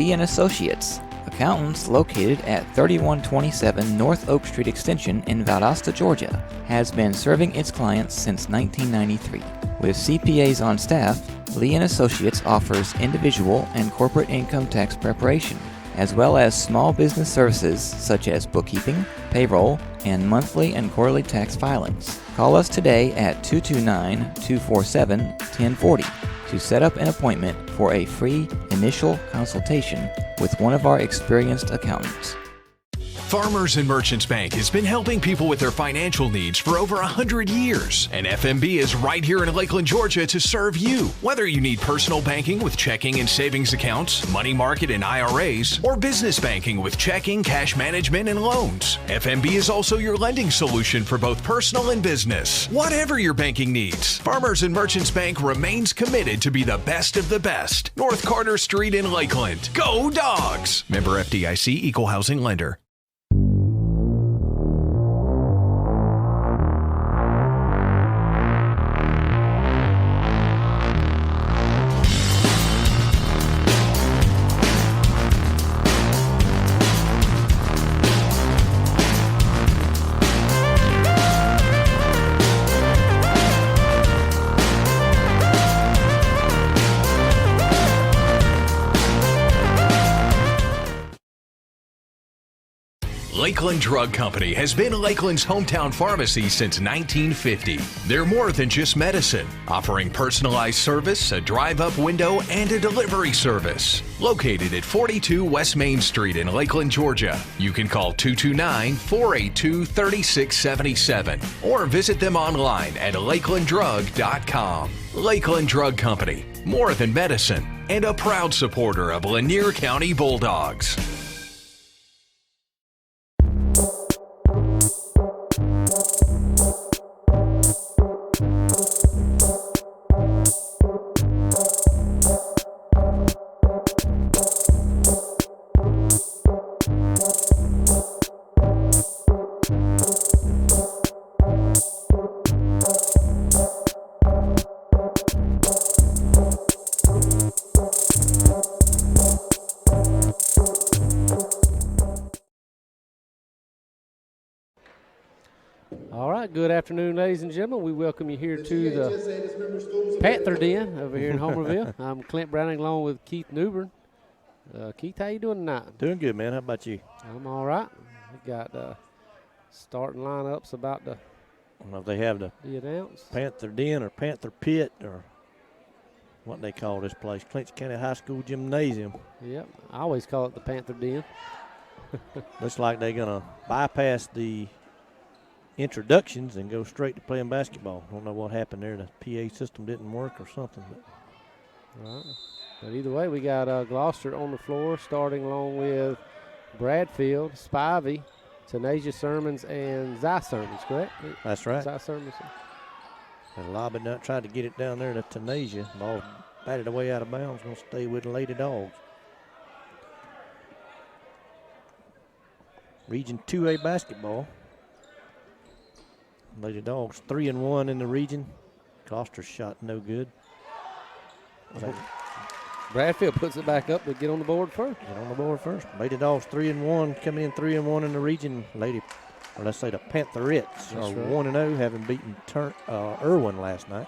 Lee & Associates, accountants located at 3127 North Oak Street Extension in Valdosta, Georgia, has been serving its clients since 1993. With CPAs on staff, Lee & Associates offers individual and corporate income tax preparation, as well as small business services such as bookkeeping, payroll, and monthly and quarterly tax filings. Call us today at 229-247-1040 to set up an appointment for a free initial consultation with one of our experienced accountants. Farmers and Merchants Bank has been helping people with their financial needs for over 100 years. And FMB is right here in Lakeland, Georgia to serve you. Whether you need personal banking with checking and savings accounts, money market and IRAs, or business banking with checking, cash management, and loans, FMB is also your lending solution for both personal and business. Whatever your banking needs, Farmers and Merchants Bank remains committed to be the best of the best. North Carter Street in Lakeland. Go Dawgs! Member FDIC, Equal Housing Lender. Lakeland Drug Company has been Lakeland's hometown pharmacy since 1950. They're more than just medicine, offering personalized service, a drive-up window, and a delivery service. Located at 42 West Main Street in Lakeland, Georgia. You can call 229-482-3677 or visit them online at lakelanddrug.com. Lakeland Drug Company, more than medicine, and a proud supporter of Lanier County Bulldogs. All right, good afternoon, ladies and gentlemen. We welcome you here to the Panther Den over here in Homerville. I'm Clint Browning along with Keith Newbern. Keith, how you doing tonight? Doing good, man. How about you? I'm all right. We got starting lineups about to I don't know if they have the be announced. Panther Den or Panther Pit or what they call this place, Clinch County High School Gymnasium. Yep, I always call it the Panther Den. Looks like they're going to bypass the introductions and go straight to playing basketball. I don't know what happened there. The PA system didn't work or something. Right. But either way, we got Gloucester on the floor, starting along with Bradfield, Spivey, Tanasia Sermons, and Zy Sermons, correct? That's right. Zy Sermons. And lobbed out, tried to get it down there to Tanasia. Ball batted away out of bounds. Going to stay with the Lady Dogs. Region 2A basketball. Lady Dogs 3-1 in the region. Gloucester shot no good. Bradfield puts it back up to get on the board first. Get on the board first. Lady Dogs 3-1, coming in 3-1 in the region. Or let's say the Pantherettes are 1-0, having beaten Irwin last night.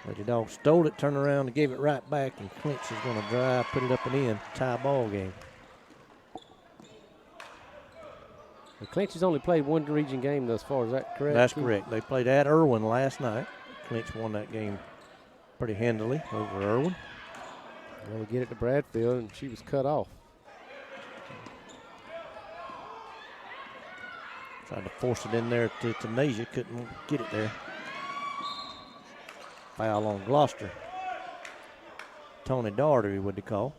Lady Dogs stole it, turned around, and gave it right back, and Clinch is going to drive, put it up and in, tie ball game. The Clinch has only played one region game thus far. Is that correct? That's correct. They played at Irwin last night. Clinch won that game pretty handily over Irwin. Well, we get it to Bradfield, and she was cut off. Tried to force it in there to Tanasia. Couldn't get it there. Foul on Gloucester. Tony Daugherty would they call.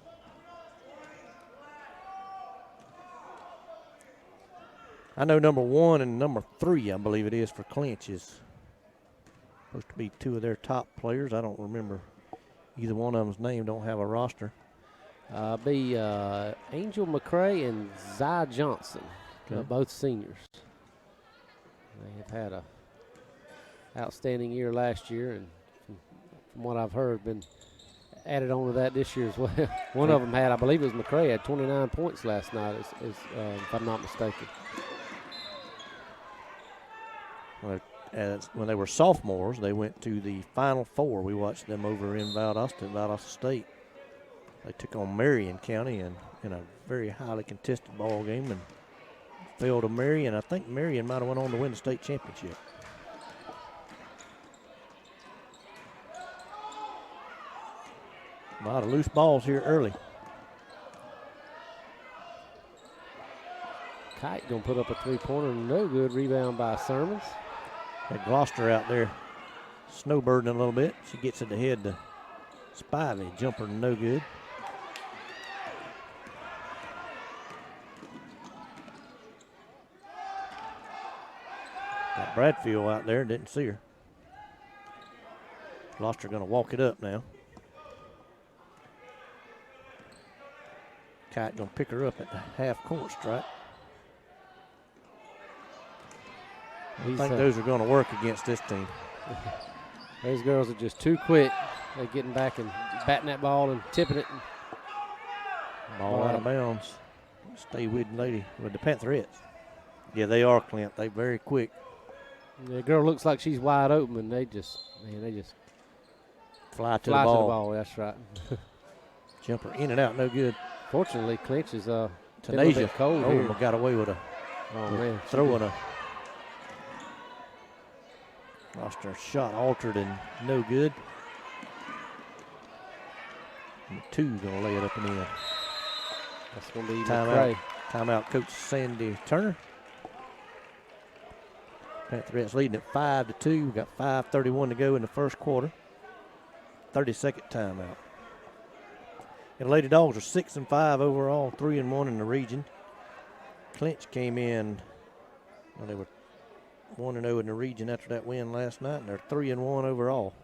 I know number 1 and number 3, I believe it is, for Clinch is supposed to be two of their top players. I don't remember either one of them's name. Don't have a roster. Be Angel McCray and Zy Johnson, both seniors. They have had a outstanding year last year, and from what I've heard, been added on to that this year as well. One of them had, I believe it was McCray, had 29 points last night, if I'm not mistaken. Well, when they were sophomores, they went to the Final Four. We watched them over in Valdosta State. They took on Marion County in a very highly contested ball game and fell to Marion. I think Marion might have went on to win the state championship. A lot of loose balls here early. Kite gonna put up a three-pointer, no good. Rebound by Sermons. Had Gloucester out there snowbirding a little bit. She gets it ahead to Spivey. Jumper no good. Got Bradfield out there, didn't see her. Gloucester gonna walk it up now. Kite gonna pick her up at the half-court stripe. I think those are going to work against this team. Those girls are just too quick. They're getting back and batting that ball and tipping it. Ball out of bounds. Stay with the Pantherettes. Yeah, they are, Clint. They're very quick. The girl looks like she's wide open, and they just fly to the ball. That's right. Jumper in and out, no good. Fortunately, Clinch is Tanasia cold here. Got away with throwing a. Lost her shot, altered and no good. And two gonna lay it up and in. That's gonna be timeout. Timeout, Coach Sandy Turner. Pantherettes leading at 5-2. We got 5:31 to go in the first quarter. 30-second timeout. And the Lady Dogs are 6-5 overall, 3-1 in the region. Clinch came in. Well, they were 1-0 in the region after that win last night, and they're 3-1 overall.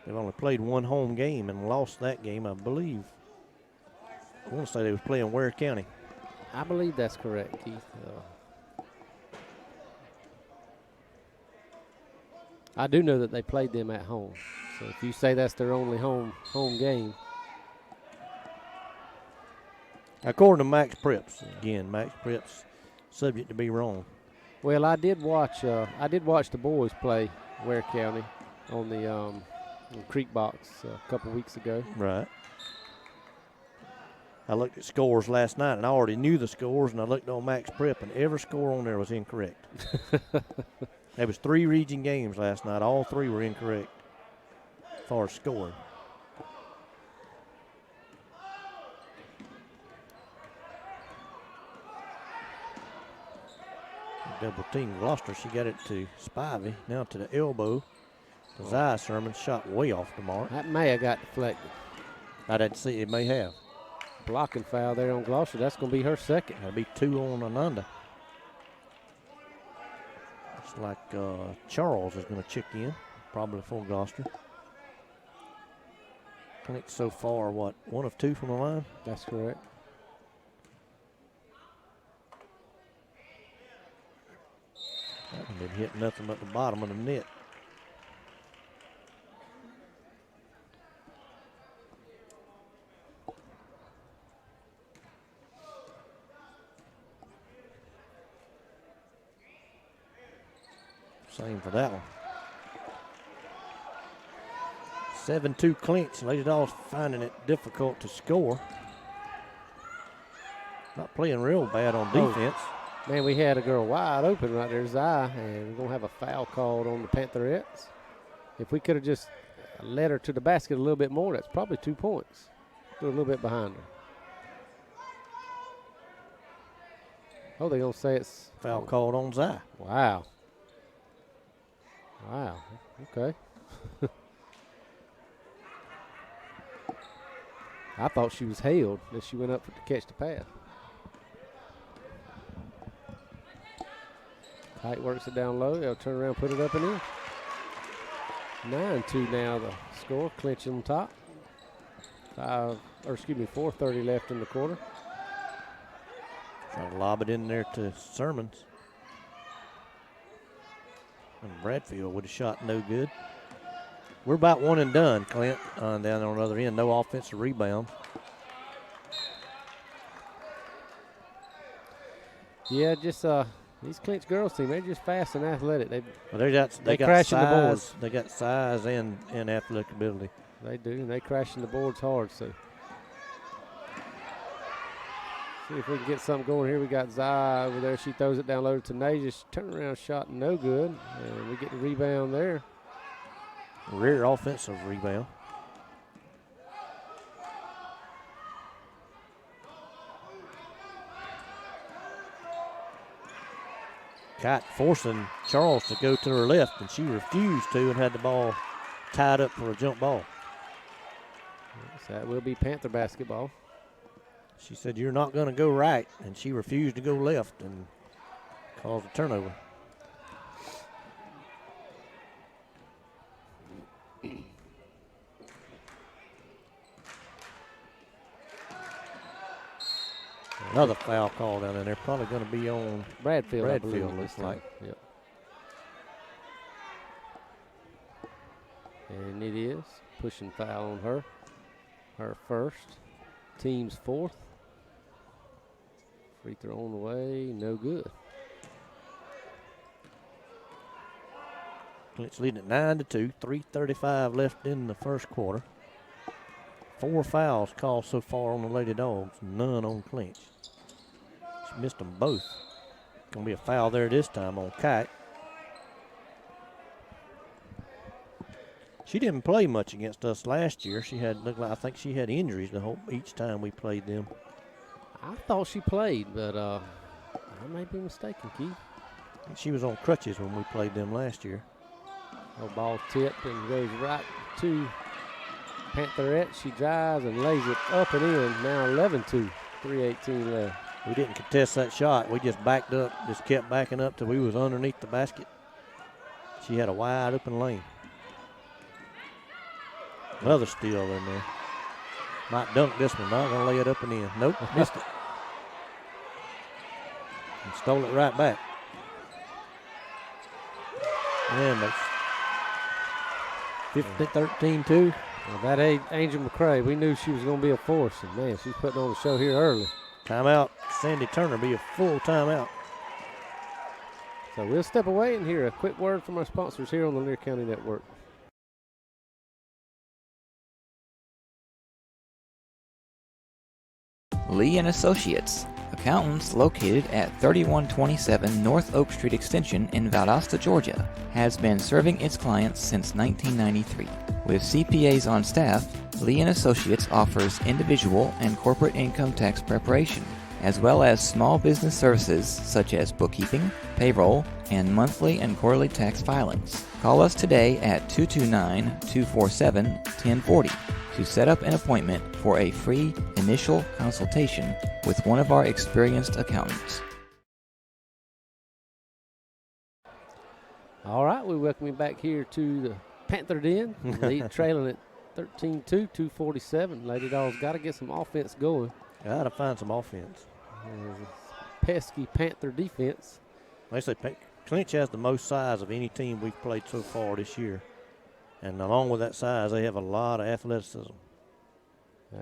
They've only played one home game and lost that game, I believe. I want to say they was playing Ware County. I believe that's correct, Keith. I do know that they played them at home. So if you say that's their only home game. According to Max Preps, again, Max Preps subject to be wrong. Well, I did watch the boys play Ware County on the Creek Box a couple weeks ago. Right. I looked at scores last night, and I already knew the scores, and I looked on Max Prep, and every score on there was incorrect. There was 3 region games last night. All 3 were incorrect as far as scoring. Double team Gloucester. She got it to Spivey. Now to the elbow. Zai Sermon shot way off the mark. That may have got deflected. I didn't see it. May have. Blocking foul there on Gloucester. That's going to be her second. That'll be 2 on Ananda. Looks like Charles is going to check in, probably for Gloucester. Clinch so far, 1 of 2 from the line? That's correct. That one didn't hit nothing but the bottom of the net. Same for that one. 7-2 Clinch. Lady Dogs finding it difficult to score. Not playing real bad on defense. Man, we had a girl wide open right there, Zai, and we're going to have a foul called on the Pantherettes. If we could have just led her to the basket a little bit more, that's probably 2 points. We're a little bit behind her. Oh, they're going to say it's foul called on Zai. Wow. Wow. Okay. I thought she was held as she went up to catch the pass. Kite works it down low. They'll turn around, put it up and in. 9-2 now the score. Clinch on top. 4:30 left in the quarter. Trying to lob it in there to Sermons. And Bradfield with a shot no good. We're about one and done, Clint, down on the other end. No offensive rebound. Yeah, just these Clinch girls team, they're just fast and athletic. They got crashing size. the boards. They got size and athletic ability. They do, and they crashing the boards hard. So see if we can get something going here. We got Zai over there. She throws it down low to Nasia. Turnaround shot, no good. And we get the rebound there. Rear offensive rebound. Kite forcing Charles to go to her left, and she refused to and had the ball tied up for a jump ball. So that will be Panther basketball. She said, "You're not going to go right," and she refused to go left and caused a turnover. Another foul call down there. Probably going to be on Bradfield, looks like. Yep. And it is. Pushing foul on her. Her first. Team's fourth. Free throw on the way. No good. Clinch leading at 9-2. 3:35 left in the first quarter. 4 fouls called so far on the Lady Dogs. None on Clinch. She missed them both. Going to be a foul there this time on Kite. She didn't play much against us last year. I think she had injuries each time we played them. I thought she played, but I may be mistaken, Keith. I think she was on crutches when we played them last year. Oh, ball tipped and goes right to Pantherette. She drives and lays it up and in. Now 11-2, 3:18 left. We didn't contest that shot. We just backed up, just kept backing up till we was underneath the basket. She had a wide open lane. Another steal in there. Might dunk this one. Not going to lay it up and in. Nope, missed it. And stole it right back. And that's 13-2. Well, that Angel McCrae, we knew she was going to be a force. And, man, she's putting on the show here early. Timeout. Sandy Turner be a full timeout. So we'll step away and hear a quick word from our sponsors here on the Lanier County Network. Lee and Associates, accountants located at 3127 North Oak Street Extension in Valdosta, Georgia, has been serving its clients since 1993. With CPAs on staff, Lee and Associates offers individual and corporate income tax preparation, as well as small business services such as bookkeeping, payroll, and monthly and quarterly tax filings. Call us today at 229-247-1040 to set up an appointment for a free initial consultation with one of our experienced accountants. All right, we welcome you back here to the Panther Den. Lead trailing at 13-2, 2:47. Lady Dogs got to get some offense going. Got to find some offense. Pesky Panther defense. Like I say, Clinch has the most size of any team we've played so far this year. And along with that size, they have a lot of athleticism.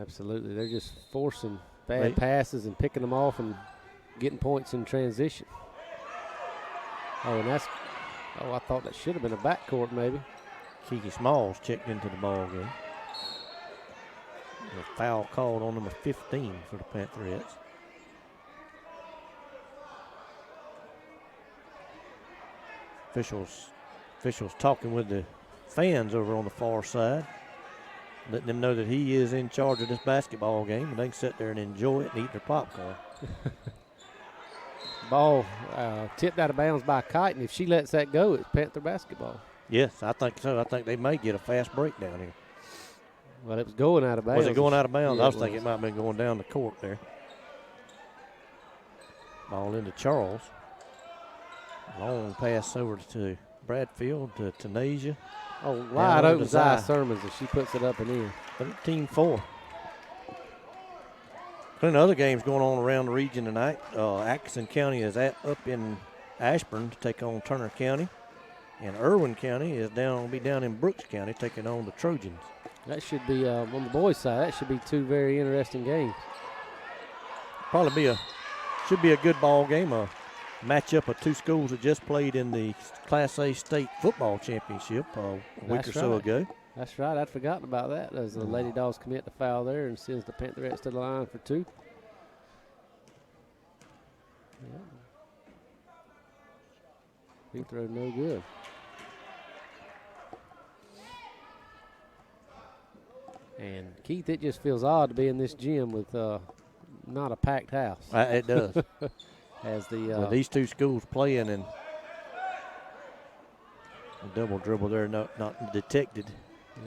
Absolutely. They're just forcing bad passes and picking them off and getting points in transition. Oh, and I thought that should have been a backcourt maybe. Kiki Smalls checked into the ball game. A foul called on number 15 for the Pantherettes. Officials talking with the fans over on the far side, letting them know that he is in charge of this basketball game, and they can sit there and enjoy it and eat their popcorn. Ball tipped out of bounds by Kite, and if she lets that go, it's Panther basketball. Yes, I think so. I think they may get a fast break down here. Well, it was going out of bounds. Was it going out of bounds? Yeah, I was thinking it might have been going down the court there. Ball into Charles. Long pass over to Bradfield to Nasia. Oh, wide open Zai Sermons, and she puts it up and in. 13-4. Plenty of other games going on around the region tonight. Atkinson County is up in Ashburn to take on Turner County. And Irwin County is will be down in Brooks County taking on the Trojans. That should be, on the boys' side, that should be two very interesting games. Should be a good ball game. A matchup of two schools that just played in the Class A state football championship a week or so ago. That's right. I'd forgotten about that as the Lady Dogs commit the foul there and sends the Pantherettes to the line for two. Yeah. Free throw no good. And Keith, it just feels odd to be in this gym with not a packed house. It does. As the with these two schools playing and a double dribble there not detected.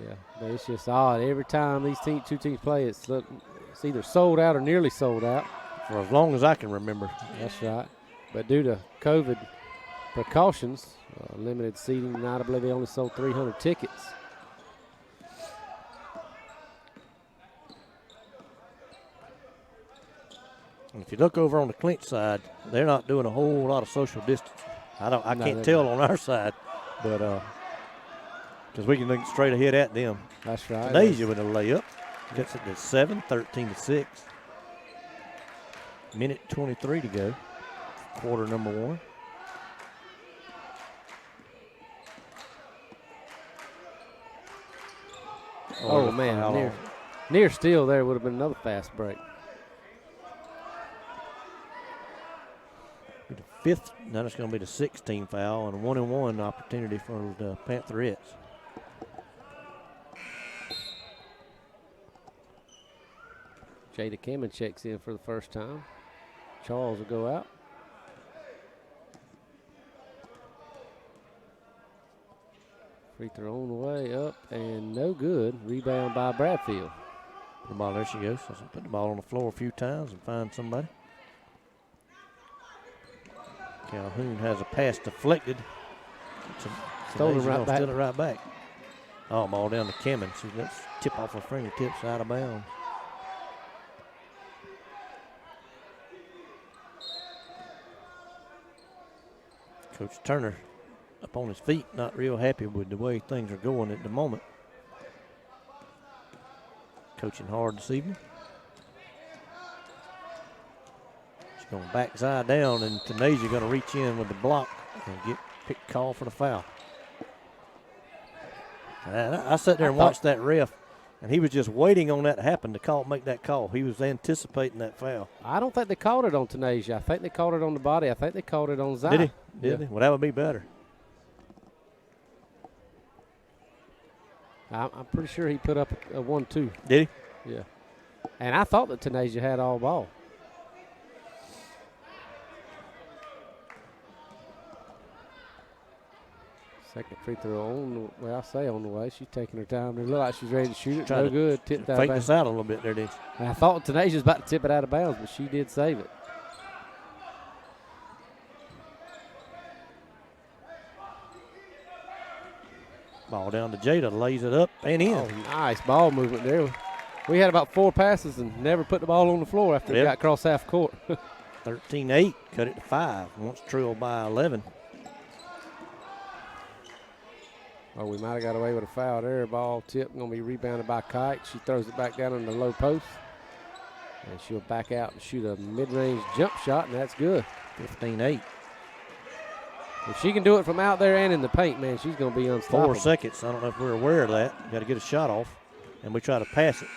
Yeah, but it's just odd. Every time these two teams play, it's either sold out or nearly sold out. For as long as I can remember. That's right. But due to COVID precautions, limited seating tonight, I believe they only sold 300 tickets. And if you look over on the Clinch side, they're not doing a whole lot of social distancing. I can't tell on our side, but because we can look straight ahead at them. That's right. Deja with a layup. Gets it to 7, 13-6. Minute 23 to go. Quarter number one. Oh man, near steal there would have been another fast break. The fifth, now it's going to be the 16th foul and a 1-and-1 opportunity for the Pantherettes. Jada Kamen checks in for the first time. Charles will go out. Free throw on the way up and no good. Rebound by Bradfield. The ball, there she goes. So put the ball on the floor a few times and find somebody. Calhoun has a pass deflected. Stole it right back. Steal it right back. Oh, ball down to Kamen. So let's tip off her fingertips out of bounds. Coach Turner up on his feet, not real happy with the way things are going at the moment. Coaching hard this evening. She's going to back Zai down, and Tanasia going to reach in with the block and call for the foul. And I sat there and watched that ref, and he was just waiting on that to happen to make that call. He was anticipating that foul. I don't think they called it on Tanasia. I think they called it on the body. I think they called it on Zai. Did he? Did he? Well, that would be better. I'm pretty sure he put up a 1-2. Did he? Yeah. And I thought that Tanasia had all ball. Second free throw on the way. She's taking her time. It looked like she's ready to shoot it. No good. Tipped out of bounds. Fake this out a little bit there, didn't she? And I thought Tanasia was about to tip it out of bounds, but she did save it. Ball down to Jada, lays it up and in. Oh, nice ball movement there. We had about 4 passes and never put the ball on the floor after it got across half court. 13-8, cut it to 5. Once trailed by 11. Oh, we might have got away with a foul there. Ball tip, going to be rebounded by Kite. She throws it back down in the low post. And she'll back out and shoot a mid-range jump shot, and that's good. 15-8. If she can do it from out there and in the paint, man, she's going to be unstoppable. 4 seconds. I don't know if we're aware of that. Got to get a shot off, and we try to pass it.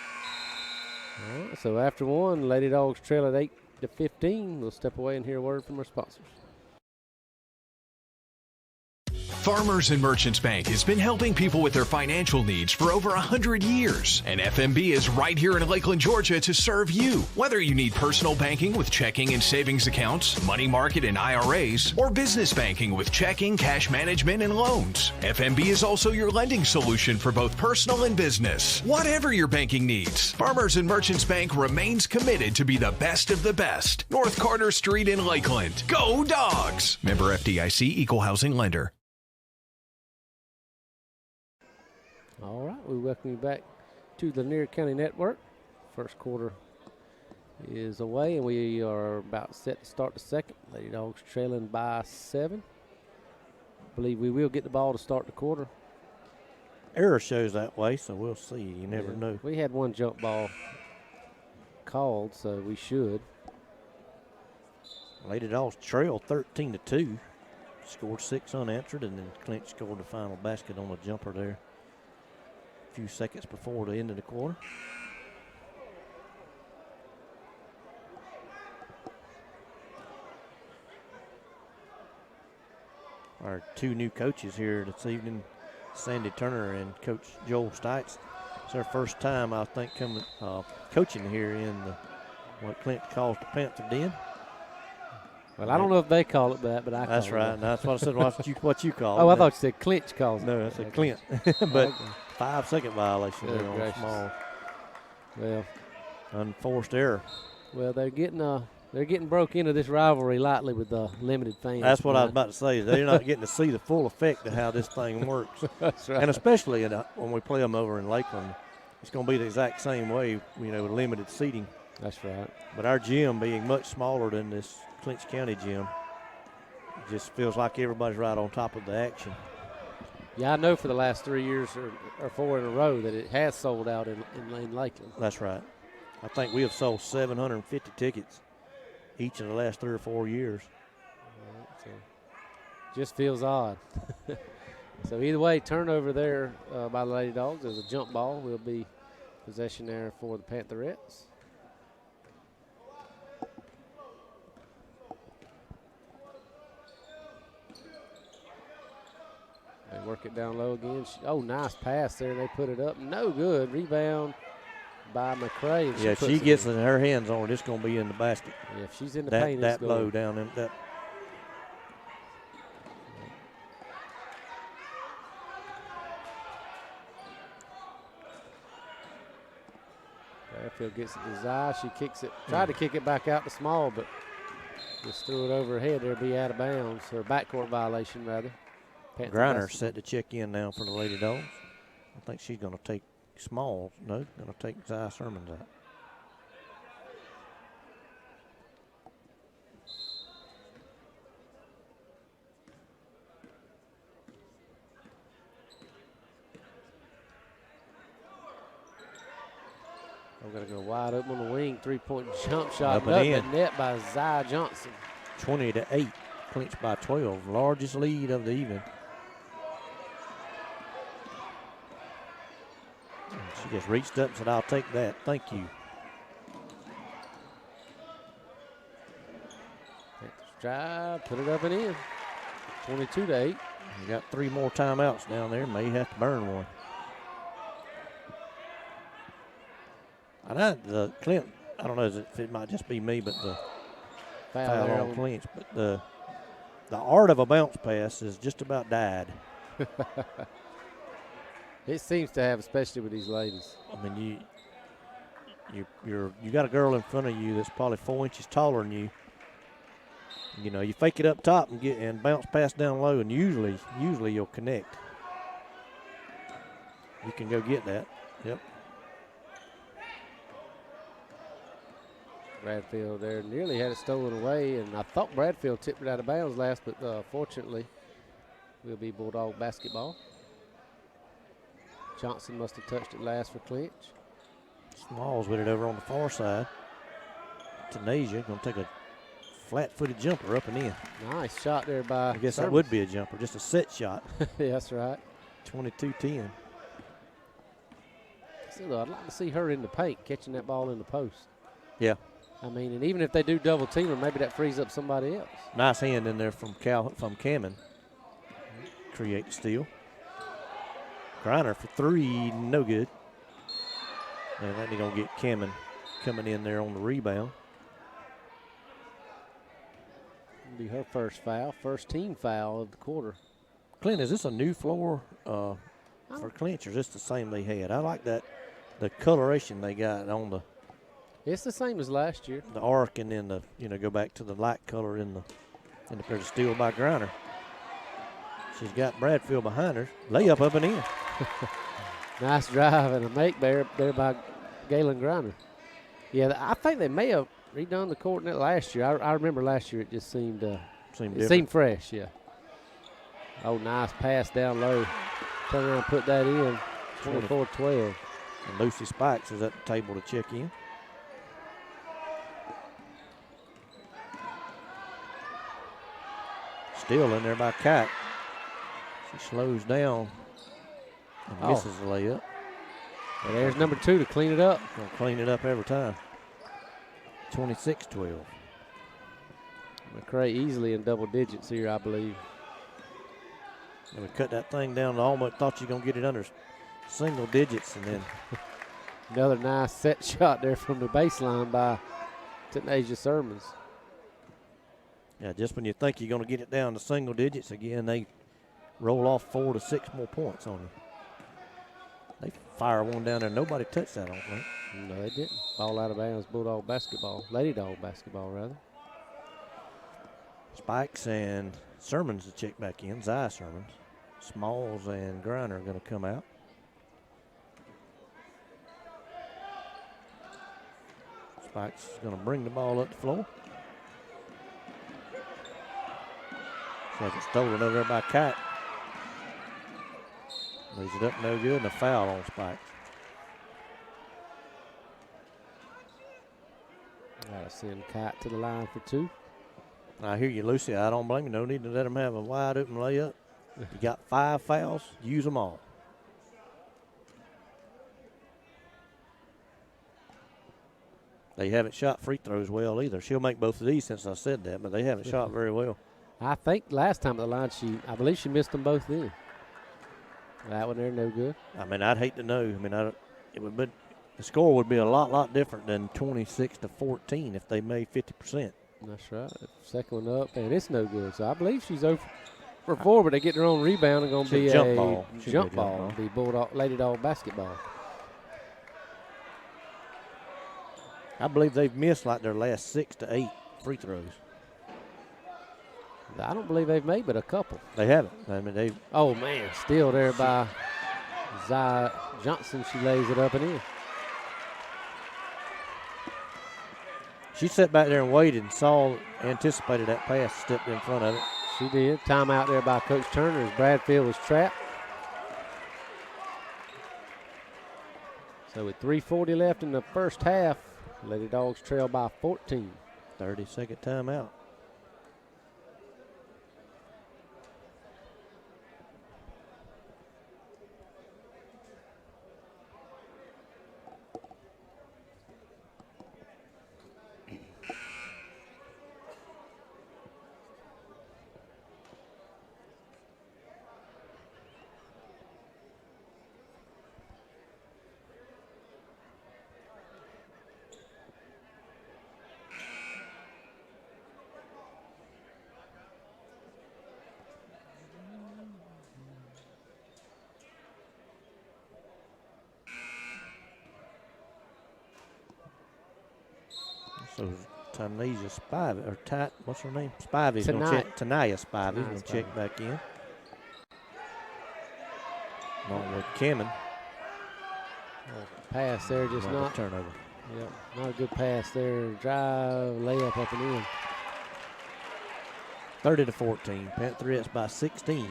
All right, so after one, Lady Dogs trail at 8-15. We'll step away and hear a word from our sponsors. Farmers and Merchants Bank has been helping people with their financial needs for over 100 years. And FMB is right here in Lakeland, Georgia to serve you. Whether you need personal banking with checking and savings accounts, money market and IRAs, or business banking with checking, cash management, and loans, FMB is also your lending solution for both personal and business. Whatever your banking needs, Farmers and Merchants Bank remains committed to be the best of the best. North Carter Street in Lakeland. Go Dawgs! Member FDIC, Equal Housing Lender. All right, we welcome you back to the Lanier County Network. First quarter is away, and we are about set to start the second. Lady Dogs trailing by 7. believe we will get the ball to start the quarter. Error shows that way, so we'll see. You never know. We had one jump ball called, so we should. Lady Dawgs trail 13-2. Scored 6 unanswered, and then Clinch scored the final basket on a jumper there a few seconds before the end of the quarter. Our 2 new coaches here this evening, Sandy Turner and Coach Joel Stites. It's their first time, I think, coming coaching here in what Clinch calls the Panther Den. Well, I don't know if they call it that, but I call it. That's right. That's what I said. What you call it. Oh, I thought you said Clinch calls it. No, I said Clint. But 5-second violation there on Small. Well, unforced error. Well, they're getting broke into this rivalry lightly with the limited fans. That's what I was about to say. They're not getting to see the full effect of how this thing works. That's right. And especially when we play them over in Lakeland, it's going to be the exact same way, with limited seating. That's right. But our gym being much smaller than this Clinch County gym, it just feels like everybody's right on top of the action. Yeah, I know for the last 3 years or 4 in a row that it has sold out in Lakeland. That's right. I think we have sold 750 tickets each of the last 3 or 4 years. Right, so just feels odd. So either way, turnover there by the Lady Dawgs. There's a jump ball. Will be possession there for the Pantherettes. They work it down low again. Oh, nice pass there. They put it up. No good. Rebound by McCray. Yeah, if she gets her hands on it, it's going to be in the basket. Yeah, if she's in the paint, that low down in that. Bradfield gets it to Zai. She kicks it. Tried to kick it back out to Small, but just threw it over her head. There'll be out of bounds, or backcourt violation, rather. Griner set to check in now for the Lady Dawgs. I think she's going to take Small. No, going to take Zai Sermons out. I've got to go wide open on the wing. 3-point jump shot. Up and in. Net by Zai Johnson. 20-8. Clinch by 12. Largest lead of the evening. She just reached up and said, I'll take that. Thank you. Drive, put it up and in. 22-8. You got 3 more timeouts down there. May have to burn one. The Clint, I don't know if it might just be me, but the foul on Clinch. But the art of a bounce pass is just about died. It seems to have, especially with these ladies. I mean, you got a girl in front of you that's probably 4 inches taller than you. You fake it up top and bounce pass down low, and usually you'll connect. You can go get that. Yep. Bradfield there nearly had it stolen away, and I thought Bradfield tipped it out of bounds last, but fortunately, will be Bulldog basketball. Johnson must have touched it last for Clinch. Smalls with it over on the far side. Tanasia going to take a flat-footed jumper up and in. Nice shot there by I guess Sermons. that would be a jumper, just a set shot. Yeah, that's right. 22-10. Still, though, I'd like to see her in the paint, catching that ball in the post. Yeah. I mean, and even if they do double team her, maybe that frees up somebody else. Nice hand in there from Kamen. Create the steal. Griner for 3, no good. And then they're going to get Kamen coming in there on the rebound. It'll be her first foul, first team foul of the quarter. Clint, is this a new floor for Clinch, or is this the same they had? I like that, the coloration they got on the. It's the same as last year. The arc, and then go back to the light color in the there's a steal by Griner. She's got Bradfield behind her. Layup up and in. Nice drive and a make there by Galen Griner. Yeah, I think they may have redone the court net last year. I remember last year it just seemed Seemed it seemed fresh, yeah. Oh, nice pass down low. Turn around and put that in. 24-12. And Lucy Spikes is at the table to check in. Still in there by Kite. She slows down and misses the layup. Well, there's number 2 to clean it up. Gonna clean it up every time. 26-12. McCray easily in double digits here, I believe. And we cut that thing down to almost thought you were gonna get it under single digits, and then another nice set shot there from the baseline by Tanasia Sermons. yeah, just when you think you're gonna get it down to single digits again, they roll off 4 to 6 more points on you. They fire one down there. Nobody touched that, I don't think. No, they didn't. Ball out of bounds, Bulldog basketball. Lady Dog basketball, rather. Spikes and Sermons to check back in. Zaya Sermons. Smalls and Griner are going to come out. Spikes is going to bring the ball up the floor. So it's stolen over there by Kite. Leaves it up no good, and a foul on Spikes. Gotta send Kite to the line for 2. I hear you, Lucy. I don't blame you. No need to let them have a wide open layup. You got 5 fouls, use them all. They haven't shot free throws well either. She'll make both of these since I said that, but they haven't shot very well. I think last time at the line, I believe she missed them both in. That one there, no good. I mean, I'd hate to know. I mean, it would be, the score would be a lot different than 26-14 if they made 50%. That's right. Second one up, and it's no good. So I believe she's over for 4, but they get their own rebound and going to be a jump ball. Be Bulldog, Lady Dog basketball. I believe they've missed like their last 6 to 8 free throws. I don't believe they've made but a couple. They haven't. I mean, they. Oh man, still there by Zaya Johnson. She lays it up and in. She sat back there and waited and anticipated that pass, stepped in front of it. She did. Timeout there by Coach Turner as Bradfield was trapped. So with 3:40 left in the first half, Lady Dogs trail by 14. 30-second timeout. So Tanasia Spivey, or what's her name? Spivey's going to check. Tanaya Spivey's going to check back in. Along with Cameron. Pass there, just not. Turnover. Yep, not a good pass there. Drive, layup up and in. 30-14. Pantherettes by 16.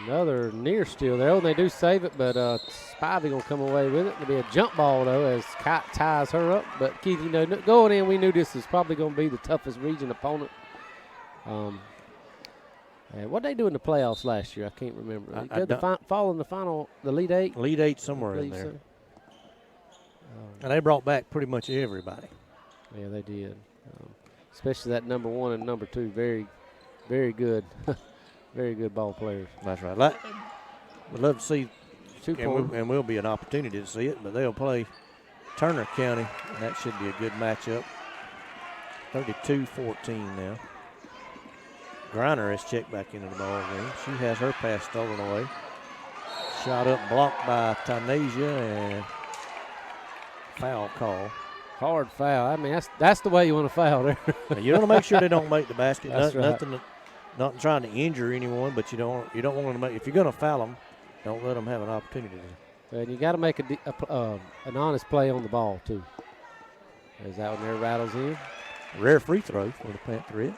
Another near steal there. Oh, they do save it, but Spivey going to come away with it. It'll be a jump ball, though, as Kite ties her up. But, Keith, you know, going in, we knew this was probably going to be the toughest region opponent. And what they do in the playoffs last year, I can't remember. Fall in the final, the Elite Eight? Elite Eight somewhere in there. So. And they brought back pretty much everybody. Yeah, they did. Especially that number 1 and number 2. Very, very good. Very good ball players. That's right. We'd love to see, and will be an opportunity to see it, but they'll play Turner County, and that should be a good matchup. 32-14 now. Griner is checked back into the ball game. She has her pass stolen away. Shot up, blocked by Tanasia, and foul call. Hard foul. I mean, that's the way you want to foul there. You want to make sure they don't make the basket. That's right. Not trying to injure anyone, but you don't want to make. If you're going to foul them, don't let them have an opportunity to. And you got to make an honest play on the ball too. As that one there rattles in. Rare free throw for the Pantherettes.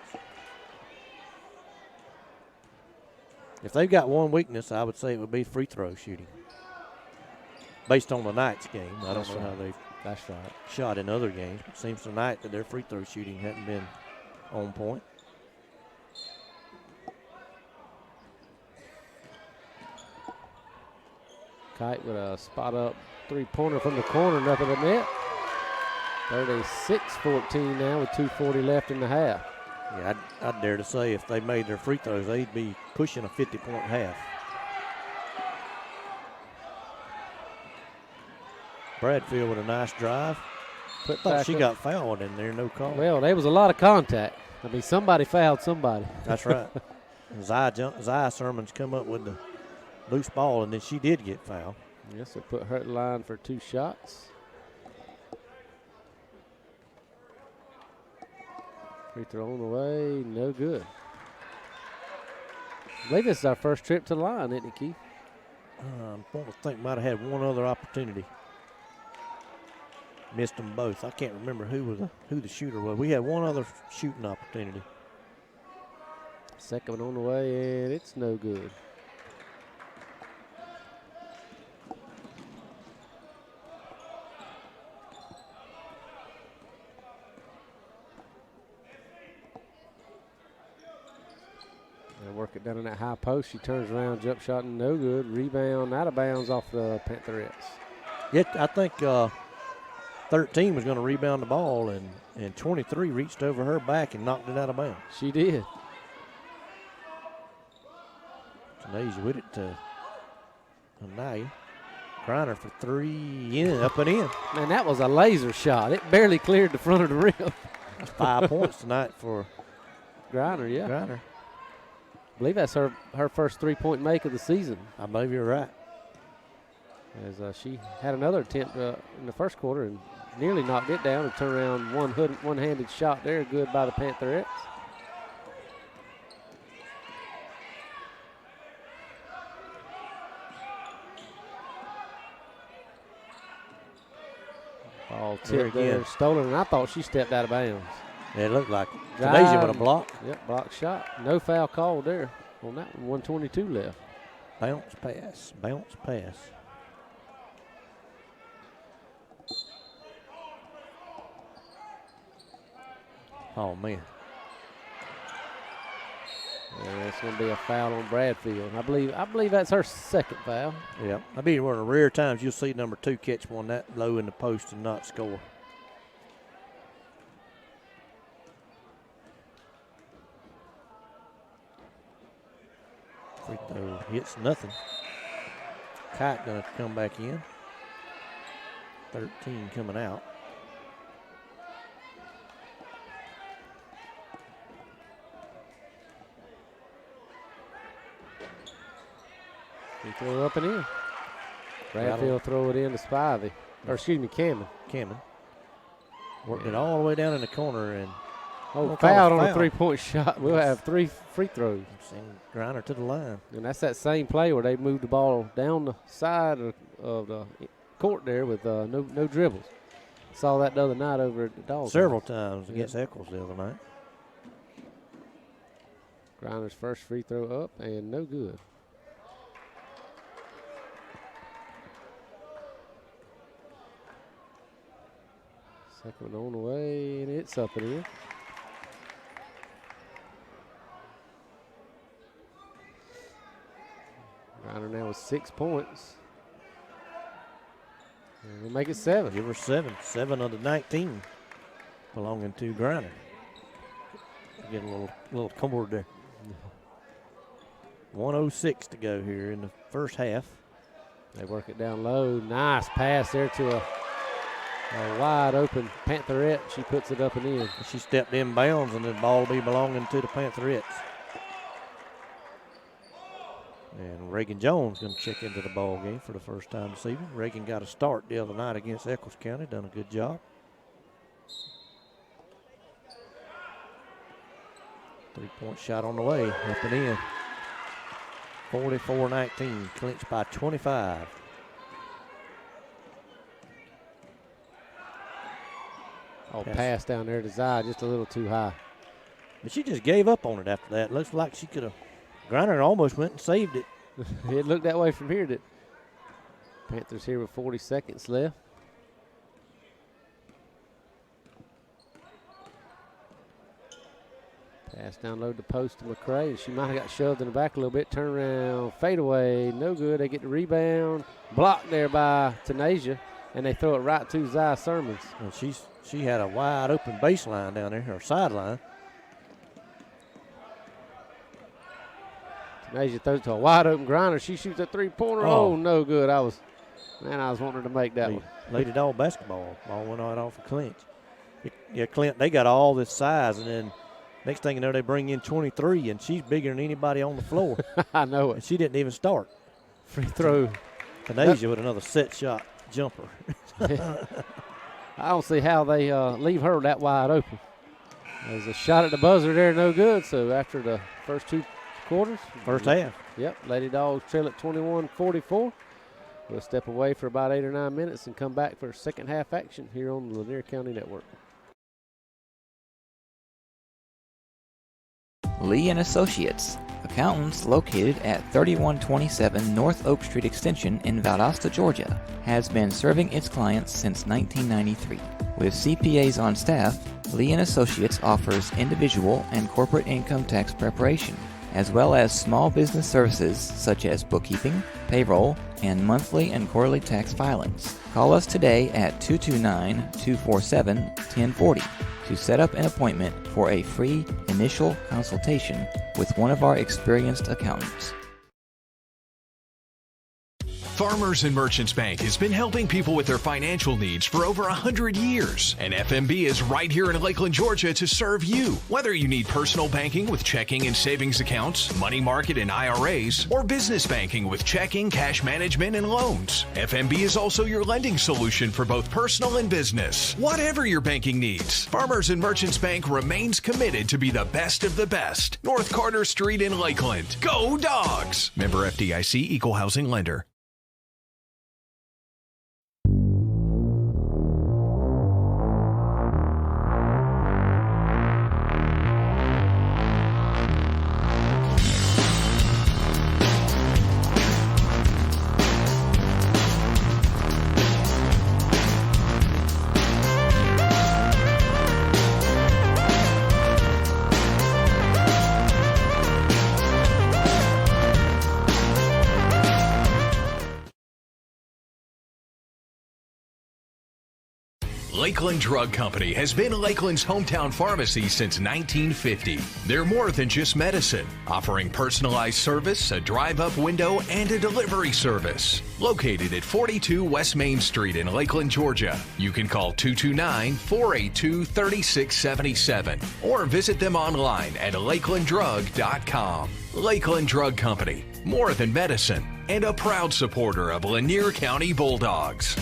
If they've got one weakness, I would say it would be free throw shooting. Based on the night's game. I don't know how they've shot in other games. It seems tonight that their free throw shooting hadn't been on point. Kite with a spot up three-pointer from the corner, nothing but net. 36-14 now with 2:40 left in the half. Yeah, I'd dare to say if they made their free throws, they'd be pushing a 50-point half. Bradfield with a nice drive. Thought she got fouled in there, no call. Well, there was a lot of contact. I mean, somebody fouled somebody. That's right. Zaya Sermon's come up with the loose ball, and then she did get fouled. Yes, it put her in line for 2 shots. Free throw on the way, no good. I believe this is our first trip to the line, isn't it, Keith? I think might have had one other opportunity. Missed them both. I can't remember who the shooter was. We had one other shooting opportunity. Second one on the way, and it's no good. They work it down in that high post. She turns around, jump shot, and no good. Rebound out of bounds off the Pantherettes. Yeah, I think 13 was going to rebound the ball, and 23 reached over her back and knocked it out of bounds. She did. Tanasia with it to Anaya. Griner for 3, up and in. Man, that was a laser shot. It barely cleared the front of the rim. That's 5 points tonight for Griner, yeah. Griner. I believe that's her first 3-point make of the season. I believe you're right. As she had another attempt in the first quarter and nearly knocked it down. A turnaround one-handed shot there, good by the Pantherettes. Ball tipped there, stolen, and I thought she stepped out of bounds. Yeah, it looked like it. Tanasia with a block. Yep, block shot. No foul called there on that one. 122 left. Bounce pass, bounce pass. Oh, man. Yeah, it's going to be a foul on Bradfield. I believe that's her second foul. Yeah, I mean, one of the rare times you'll see number 2 catch one that low in the post and not score. Free throw hits nothing. Kite going to come back in. 13 coming out. He threw up and in. Bradfield throw it in to Spivey. Or excuse me, Cameron. Worked it all the way down in the corner and fouled on a 3-point shot. We'll have 3 free throws. Send Griner to the line. And that's that same play where they moved the ball down the side of the court there with no dribbles. Saw that the other night over at the Dawgs. Several times against Eccles the other night. Griner's first free throw up and no good. Second one on the way, and it's up and in. Griner now with 6 points. And we'll make it 7. Give her 7. 7 of the 19 belonging to Griner. Get a little cord there. 1:06 to go here in the first half. They work it down low. Nice pass there to a wide open Pantherette. She puts it up and in. She stepped in bounds, and the ball will be belonging to the Pantherettes. And Reagan Jones going to check into the ball game for the first time this evening. Reagan got a start the other night against Eccles County. Done a good job. 3-point shot on the way, up and in. 44-19, Clinch by 25. Oh, pass down there to Zai, just a little too high. But she just gave up on it after that. Looks like she could have. Griner almost went and saved it. It looked that way from here. That Panthers here with 40 seconds left. Pass down low to post to McCray. She might have got shoved in the back a little bit. Turn around, fade away, no good. They get the rebound. Blocked there by Tanasia, and they throw it right to Zai Sermons. And she had a wide open baseline down there, or sideline. Tanasia throws it to a wide open Griner. She shoots a three-pointer. Oh, no good. I was wanting her to make that one. Lady Dog basketball. Ball went right off of Clinch. Yeah, Clint, they got all this size, and then next thing you know, they bring in 23, and she's bigger than anybody on the floor. I know it. And she didn't even start. Free throw. Tanasia with another set shot jumper. I don't see how they leave her that wide open. There's a shot at the buzzer there, no good. So after the first two quarters. First half. Yep, Lady Dogs trail at 21-44. We'll step away for about 8 or 9 minutes and come back for second half action here on the Lanier County Network. Lee and Associates, accountants located at 3127 North Oak Street Extension in Valdosta, Georgia, has been serving its clients since 1993. With CPAs on staff, Lee and Associates offers individual and corporate income tax preparation, as well as small business services such as bookkeeping, payroll, and monthly and quarterly tax filings. Call us today at 229-247-1040 to set up an appointment for a free initial consultation with one of our experienced accountants. Farmers and Merchants Bank has been helping people with their financial needs for over 100 years. And FMB is right here in Lakeland, Georgia to serve you. Whether you need personal banking with checking and savings accounts, money market and IRAs, or business banking with checking, cash management, and loans, FMB is also your lending solution for both personal and business. Whatever your banking needs, Farmers and Merchants Bank remains committed to be the best of the best. North Carter Street in Lakeland. Go Dawgs! Member FDIC, Equal Housing Lender. Lakeland Drug Company has been Lakeland's hometown pharmacy since 1950. They're more than just medicine, offering personalized service, a drive-up window, and a delivery service. Located at 42 West Main Street in Lakeland, Georgia. You can call 229-482-3677 or visit them online at lakelanddrug.com. Lakeland Drug Company, more than medicine, and a proud supporter of Lanier County Bulldogs.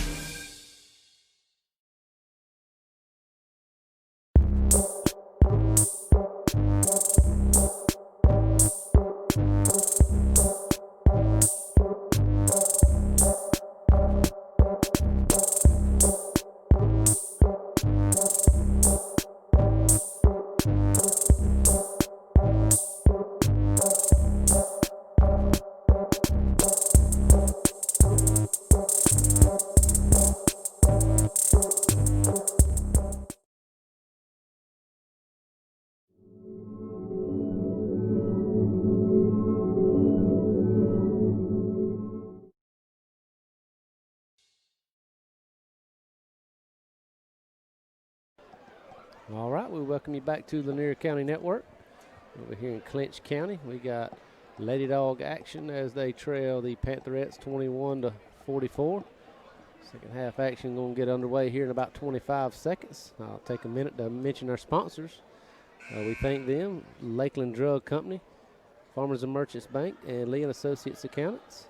All right, we welcome you back to the Lanier County Network. Over here in Clinch County, we got Lady Dog action as they trail the Pantherettes 21-44. Second half action going to get underway here in about 25 seconds. I'll take a minute to mention our sponsors. We thank them, Lakeland Drug Company, Farmers and Merchants Bank, and Lee and Associates Accountants.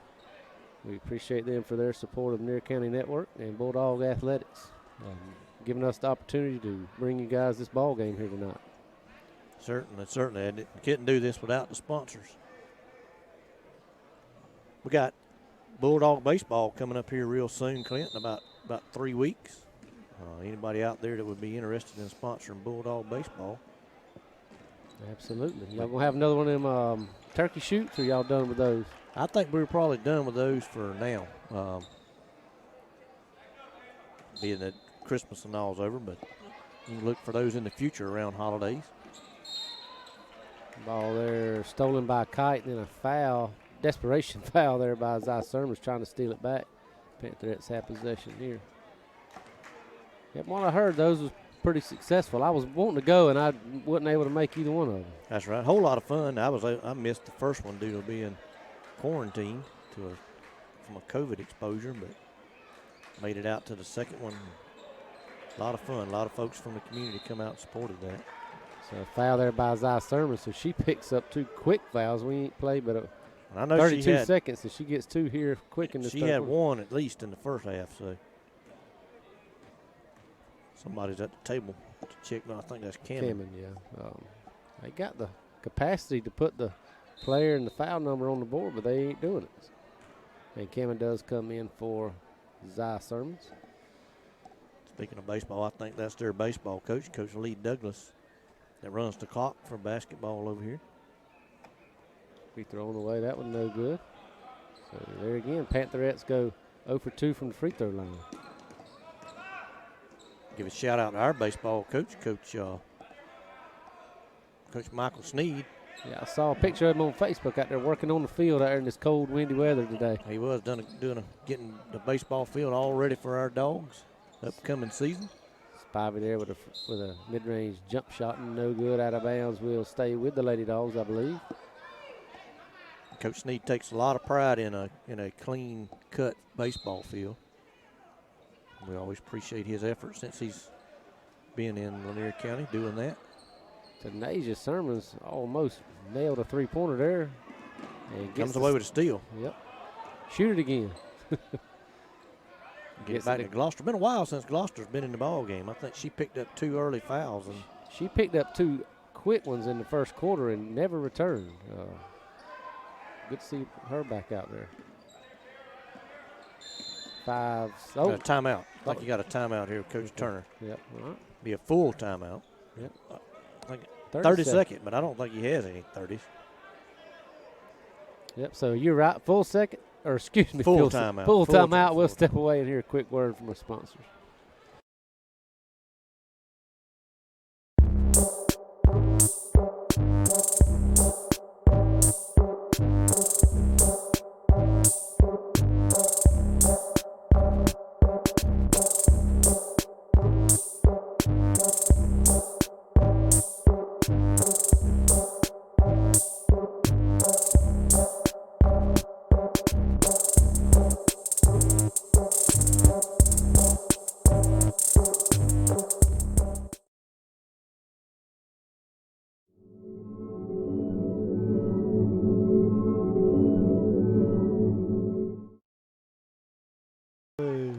We appreciate them for their support of Lanier County Network and Bulldog Athletics. Giving us the opportunity to bring you guys this ball game here tonight. Certainly. I couldn't do this without the sponsors. We got Bulldog baseball coming up here real soon, Clint, in about 3 weeks. Anybody out there that would be interested in sponsoring Bulldog baseball? Absolutely. Y'all going to have another one of them turkey shoots, or y'all done with those? I think we're probably done with those for now. Being that Christmas and all's over, but you can look for those in the future around holidays. Ball there stolen by Kite, and then a foul, desperation foul there by Zy Sermons trying to steal it back. Pantherettes have possession here. Yep, what I heard, those was pretty successful. I was wanting to go, and I wasn't able to make either one of them. That's right. Whole lot of fun. I missed the first one due to being quarantined from a COVID exposure, but made it out to the second one. A lot of fun. A lot of folks from the community come out and supported that. So a foul there by Zy Sermon, so she picks up 2 quick fouls. We ain't played but I know 32 seconds, so she gets 2 here quick in the She third had quarter. 1 at least in the first half, so somebody's at the table to check. No, I think that's Cameron. Yeah. They got the capacity to put the player and the foul number on the board, but they ain't doing it. And Cameron does come in for Zy Sermons. Speaking of baseball, I think that's their baseball coach, Coach Lee Douglas, that runs the clock for basketball over here. Free throw on the way. That one no good. So there again, Pantherettes go 0 for 2 from the free throw line. Give a shout out to our baseball coach, Coach Michael Sneed. Yeah, I saw a picture of him on Facebook out there working on the field out there in this cold, windy weather today. He was getting the baseball field all ready for our Dogs upcoming season. Spivey there with a mid-range jump shot and no good, out of bounds. Will stay with the Lady Dogs, I believe. Coach Sneed takes a lot of pride in a clean cut baseball field. We always appreciate his effort since he's been in Lanier County doing that. Tanasia Sermons almost nailed a three-pointer there. And comes away with a steal. Yep. Shoot it again. Get back to Gloucester. Been a while since Gloucester's been in the ball game. I think she picked up 2 early fouls. And she picked up 2 quick ones in the first quarter and never returned. Good to see her back out there. 5. Oh, timeout. I think you got a timeout here, Coach Turner. Yep. All right. Be a full timeout. Yep. I think 30 second, but I don't think he has any 30s. Yep. So you're right. Full second, or excuse me, full timeout. Full timeout. We'll step away and hear a quick word from our sponsors.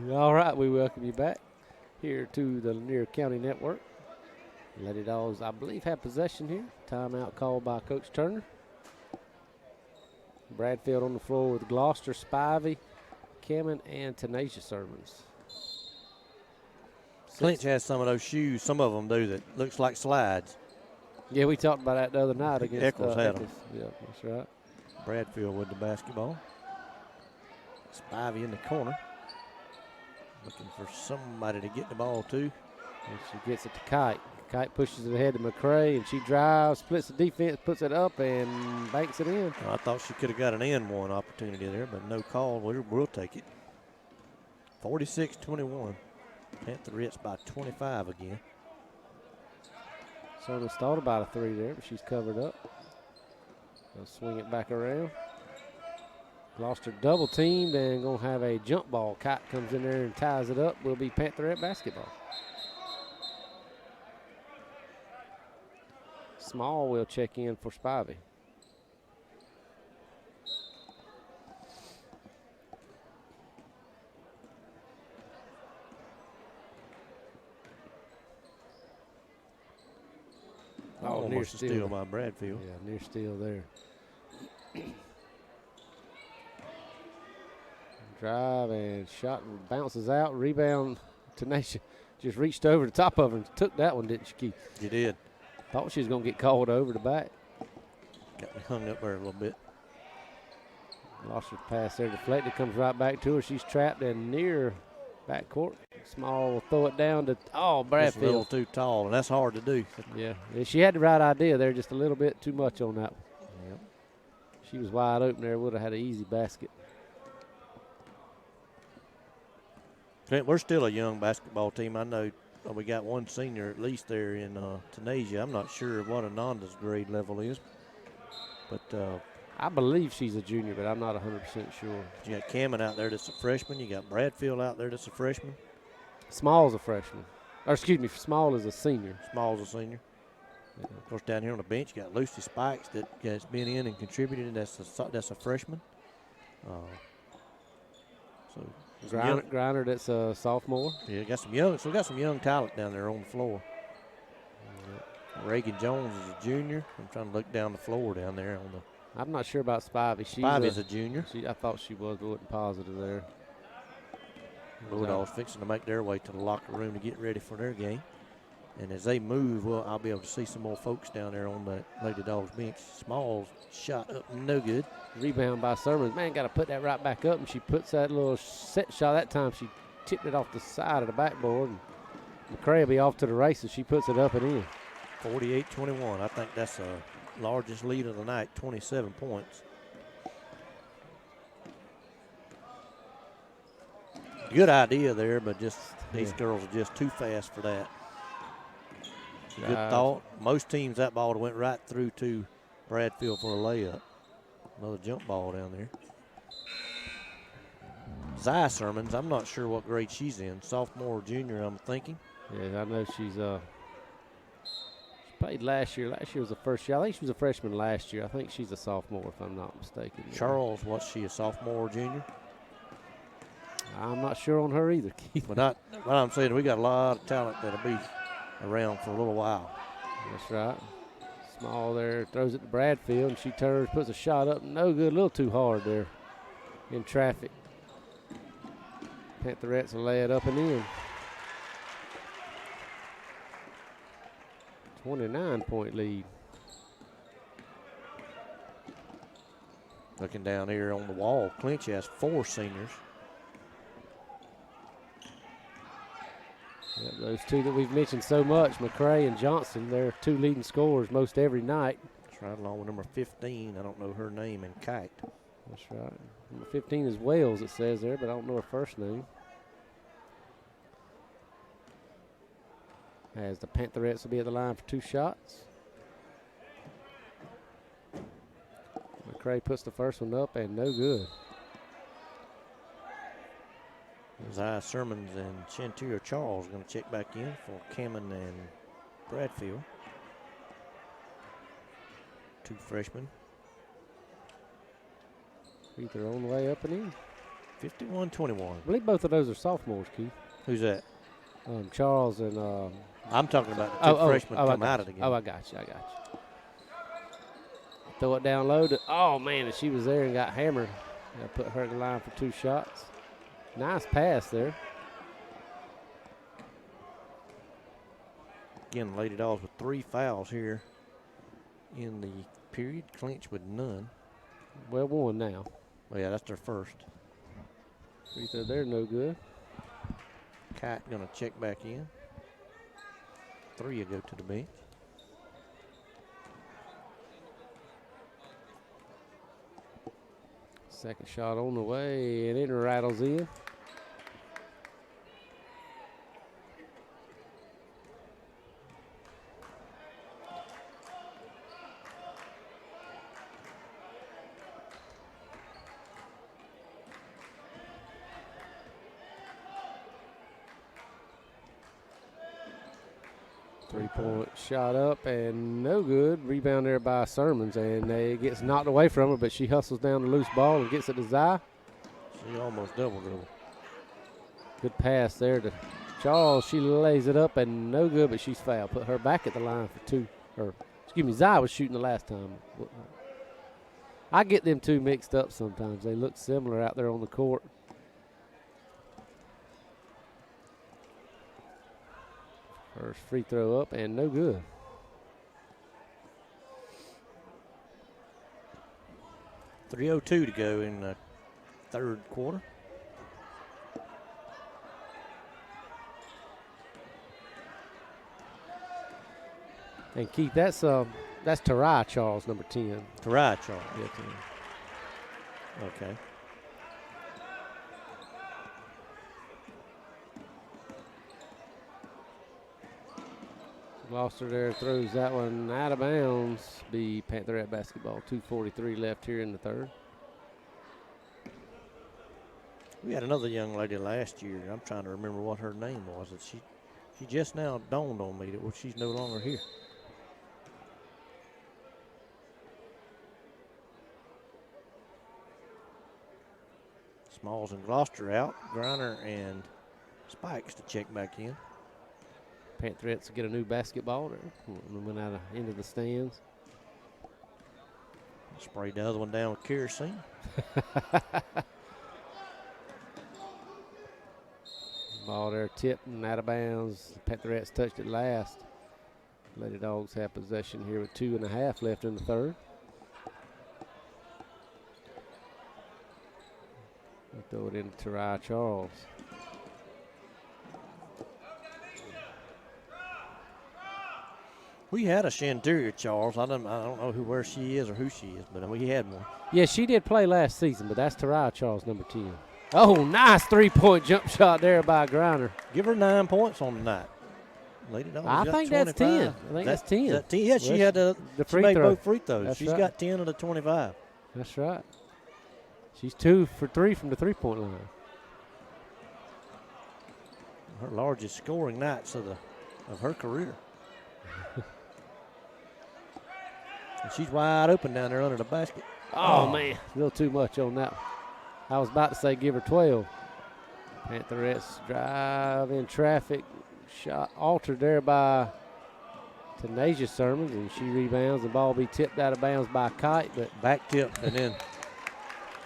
All right, we welcome you back here to the Lanier County Network. Lady Dogs, I believe, have possession here. Timeout called by Coach Turner. Bradfield on the floor with Gloucester, Spivey, Cameron, and Tanasia Sermons. Clinch has some of those shoes, some of them do, that looks like slides. Yeah, we talked about that the other night against Eccles had them. Yeah, that's right. Bradfield with the basketball. Spivey in the corner. Looking for somebody to get the ball to. And she gets it to Kite. Kite pushes it ahead to McCray, and she drives, splits the defense, puts it up, and banks it in. I thought she could have got an N1 opportunity there, but no call. We'll take it. 46-21. Pantherettes by 25 again. Sermons thought about a 3 there, but she's covered up. They'll swing it back around. Gloucester double teamed and going to have a jump ball. Kite comes in there and ties it up. Will be Pantherette basketball. Small will check in for Spivey. Oh, near steal by Bradfield. Yeah, near steal there. Drive and shot and bounces out. Rebound, Tanasia just reached over the top of her and took that one, didn't she, Keith? You did. Thought she was going to get called over the back. Got me hung up there a little bit. Lost her pass there, deflected, comes right back to her. She's trapped in near backcourt. Small will throw it down to, Bradfield. Just a little too tall, and that's hard to do. Yeah, she had the right idea there, just a little bit too much on that one. Yep. She was wide open there, would have had an easy basket. We're still a young basketball team. I know we got one senior at least there in Tunisia. I'm not sure what Ananda's grade level is, but I believe she's a junior, but I'm not 100% sure. You got Cameron out there that's a freshman. You got Bradfield out there that's a freshman. Small's a freshman. Or excuse me, Small is a senior. Small's a senior. Yeah. Of course, down here on the bench, you got Lucy Spikes that has been in and contributed. That's a freshman. Griner, that's a sophomore. Yeah, got some young. So we got some young talent down there on the floor. Reagan Jones is a junior. I'm trying to look down the floor down there on the. I'm not sure about Spivey. Spivey's a junior. I thought she was, but wasn't positive there. Bulldogs fixing to make their way to the locker room to get ready for their game. And as they move, I'll be able to see some more folks down there on the Lady Dogs bench. Small's shot up, no good. Rebound by Sermons. Man, got to put that right back up, and she puts that little set shot. That time she tipped it off the side of the backboard. And McCray will be off to the races. She puts it up and in. 48-21. I think that's the largest lead of the night, 27 points. Good idea there, but just these girls are just too fast for that. Good thought. Most teams, that ball went right through to Bradfield for a layup. Another jump ball down there. Zai Sermons, I'm not sure what grade she's in. Sophomore or junior, I'm thinking. Yeah, I know she played last year. Last year was the first year. I think she was a freshman last year. I think she's a sophomore, if I'm not mistaken. Charles, what's she, a sophomore or junior? I'm not sure on her either, Keith. But what I'm saying, we got a lot of talent that'll be around for a little while. That's right. Small there, throws it to Bradfield, and she turns, puts a shot up. No good, a little too hard there in traffic. Pantherettes will lay it up and in. 29-point lead. Looking down here on the wall, Clinch has 4 seniors. Yep, those two that we've mentioned so much, McCray and Johnson, they're 2 leading scorers most every night. That's right, along with number 15. I don't know her name, and Kite. That's right. Number 15 is Wales, it says there, but I don't know her first name. As the Pantherettes will be at the line for 2 shots. McCray puts the first one up, and no good. Zai Sermons and Chantier Charles going to check back in for Cameron and Bradfield. 2 freshmen. Either on the way up and in. 51-21. I believe both of those are sophomores, Keith. Who's that? Charles and I'm talking about the 2 freshmen come out of the game. Oh, I got you. Throw it down low. Oh, man, and she was there and got hammered. I put her in the line for 2 shots. Nice pass there. Again, Lady Dogs with 3 fouls here in the period. Clinch with none. Well, 1 now. Well, yeah, that's their first. Free throw there, no good. Kite going to check back in. 3 will go to the bench. Second shot on the way, and it rattles in. Three-point shot up and no good. Rebound there by Sermons, and it gets knocked away from her, but she hustles down the loose ball and gets it to Zai. She almost double-dribbled. Good pass there to Charles. She lays it up and no good, but she's fouled. Put her back at the line for 2. Or, excuse me, Zai was shooting the last time. I get them 2 mixed up sometimes. They look similar out there on the court. First free throw up and no good. .302 to go in the third quarter. And Keith, that's Tarai Charles, number 10. Tarai Charles. Yeah, 10. Okay. Gloucester there throws that one out of bounds. Be Pantherette basketball. 2:43 left here in the third. We had another young lady last year. I'm trying to remember what her name was. She just now dawned on me that she's no longer here. Smalls and Gloucester out. Griner and Spikes to check back in. Pantherettes get a new basketball. They went out into the stands. Sprayed the other one down with kerosene. Ball there tipped and out of bounds. Pantherettes touched it last. Lady Dawgs have possession here with 2.5 left in the third. They'll throw it into Tarai Charles. We had a Chanteria Charles. I don't know where she is or who she is, but we had one. Yeah, she did play last season, but that's Tarai Charles, number 10. Oh, nice three-point jump shot there by Griner. Give her 9 points on the night. Lady Dawgs I got think 25. that's 10. I think that's 10. Is that 10? Yeah, she had the free made throw. both free throws. That's She's right. got 10 of the 25. That's right. She's 2 for 3 from the three-point line. Her largest scoring nights of her career. And she's wide open down there under the basket. Oh, man, a little too much on that. I was about to say give her 12. Pantherettes drive in traffic. Shot altered there by Tenasia Sermons, and she rebounds. The ball be tipped out of bounds by Kite, but Back tip, and then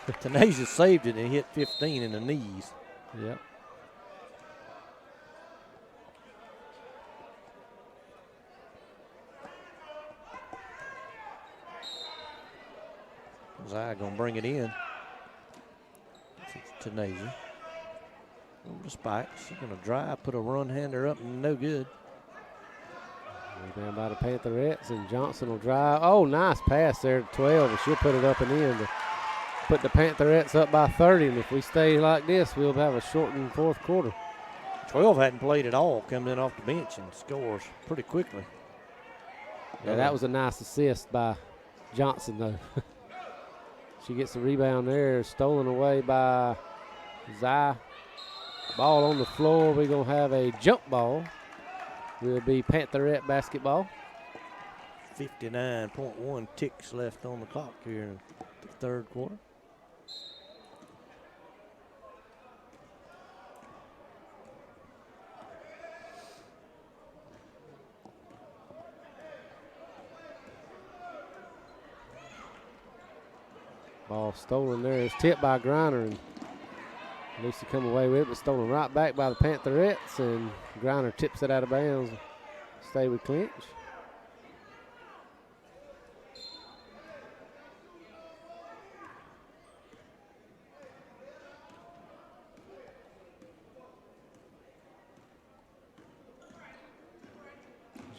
Tenasia saved it and hit 15 in the knees. yep. Zai gonna bring it in. It's Tenasia. Over the Spikes. She's gonna drive, put a run hander up, and no good. Rebound by the Pantherettes, and Johnson will drive. Oh, nice pass there to 12, and she'll put it up and in to put the Pantherettes up by 30. And if we stay like this, we'll have a shortened fourth quarter. 12 hadn't played at all, coming in off the bench and scores pretty quickly. Yeah, that was a nice assist by Johnson, though. She gets the rebound there, stolen away by Zai. Ball on the floor. We're going to have a jump ball. Will be Pantherette basketball. 59.1 ticks left on the clock here in the third quarter. Ball stolen there. It's tipped by Griner, and Lucy come away with it, but stolen right back by the Pantherettes, and Griner tips it out of bounds. Stay with Clinch.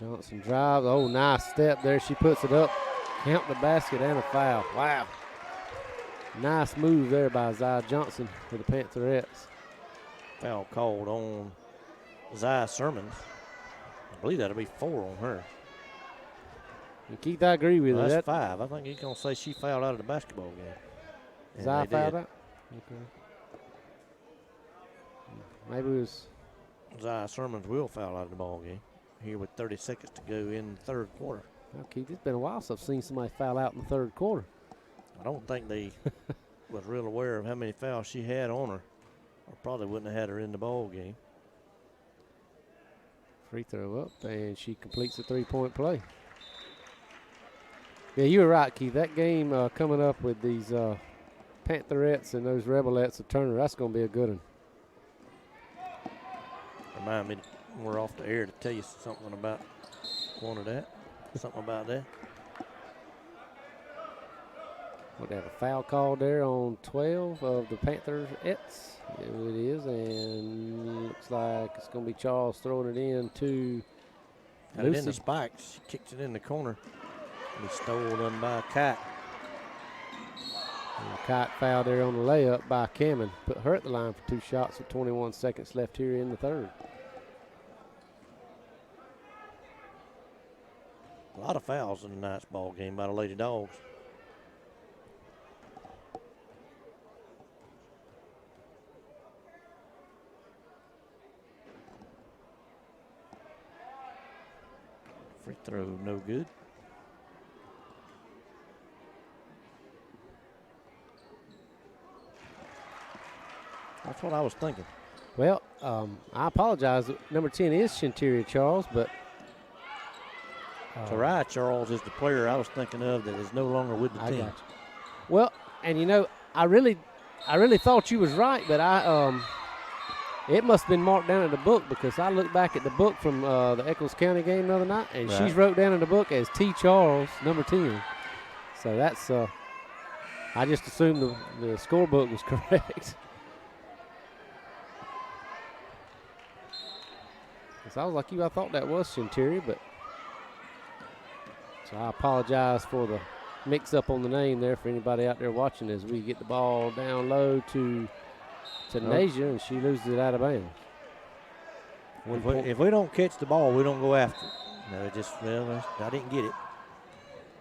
Johnson drives. Oh, nice step there. She puts it up. Count the basket and a foul. Wow. Nice move there by Zai Johnson for the Pantherettes. Foul called on Zai Sermons. I believe that'll be 4 on her. And Keith, I agree with Well, you. that's That 5. I think he's going to say she fouled out of the basketball game. And Zai they fouled did. out? Okay. Maybe it was. Zai Sermons will foul out of the ball game here with 30 seconds to go in the third quarter. Well, Keith, it's been a while since I've seen somebody foul out in the third quarter. I don't think they was real aware of how many fouls she had on her, or probably wouldn't have had her in the ball game. Free throw up, and she completes a three-point play. Yeah, you were right, Keith. That game coming up with these Pantherettes and those Rebelettes of Turner, that's going to be a good one. Remind me We're off the air to tell you something about one of that. Something about that. We'll have a foul call there on 12 of the Panthers. It is, and looks like it's going to be Charles throwing it in to Got it in the spikes. She kicks it in the corner. And he stole them by Kite. And Kite foul there on the layup by Cameron. Put her at the line for 2 shots with 21 seconds left here in the third. A lot of fouls in tonight's ball game by the Lady Dawgs. Free throw, no good. That's what I was thinking. Well, I apologize. Number 10 is Shinteria Charles, but Sarai Charles is the player I was thinking of that is no longer with the team. Got you. Well, and you know, I really thought you was right, but it must have been marked down in the book because I looked back at the book from the Eccles County game the other night, and she's wrote down in the book as T. Charles, number 10. So that's I just assumed the scorebook was correct. Because I was like you, I thought that was Shinteria, but so I apologize for the mix-up on the name there for anybody out there watching as we get the ball down low to Nasia, and she loses it out of bounds. If we don't catch the ball, we don't go after it. No, I didn't get it.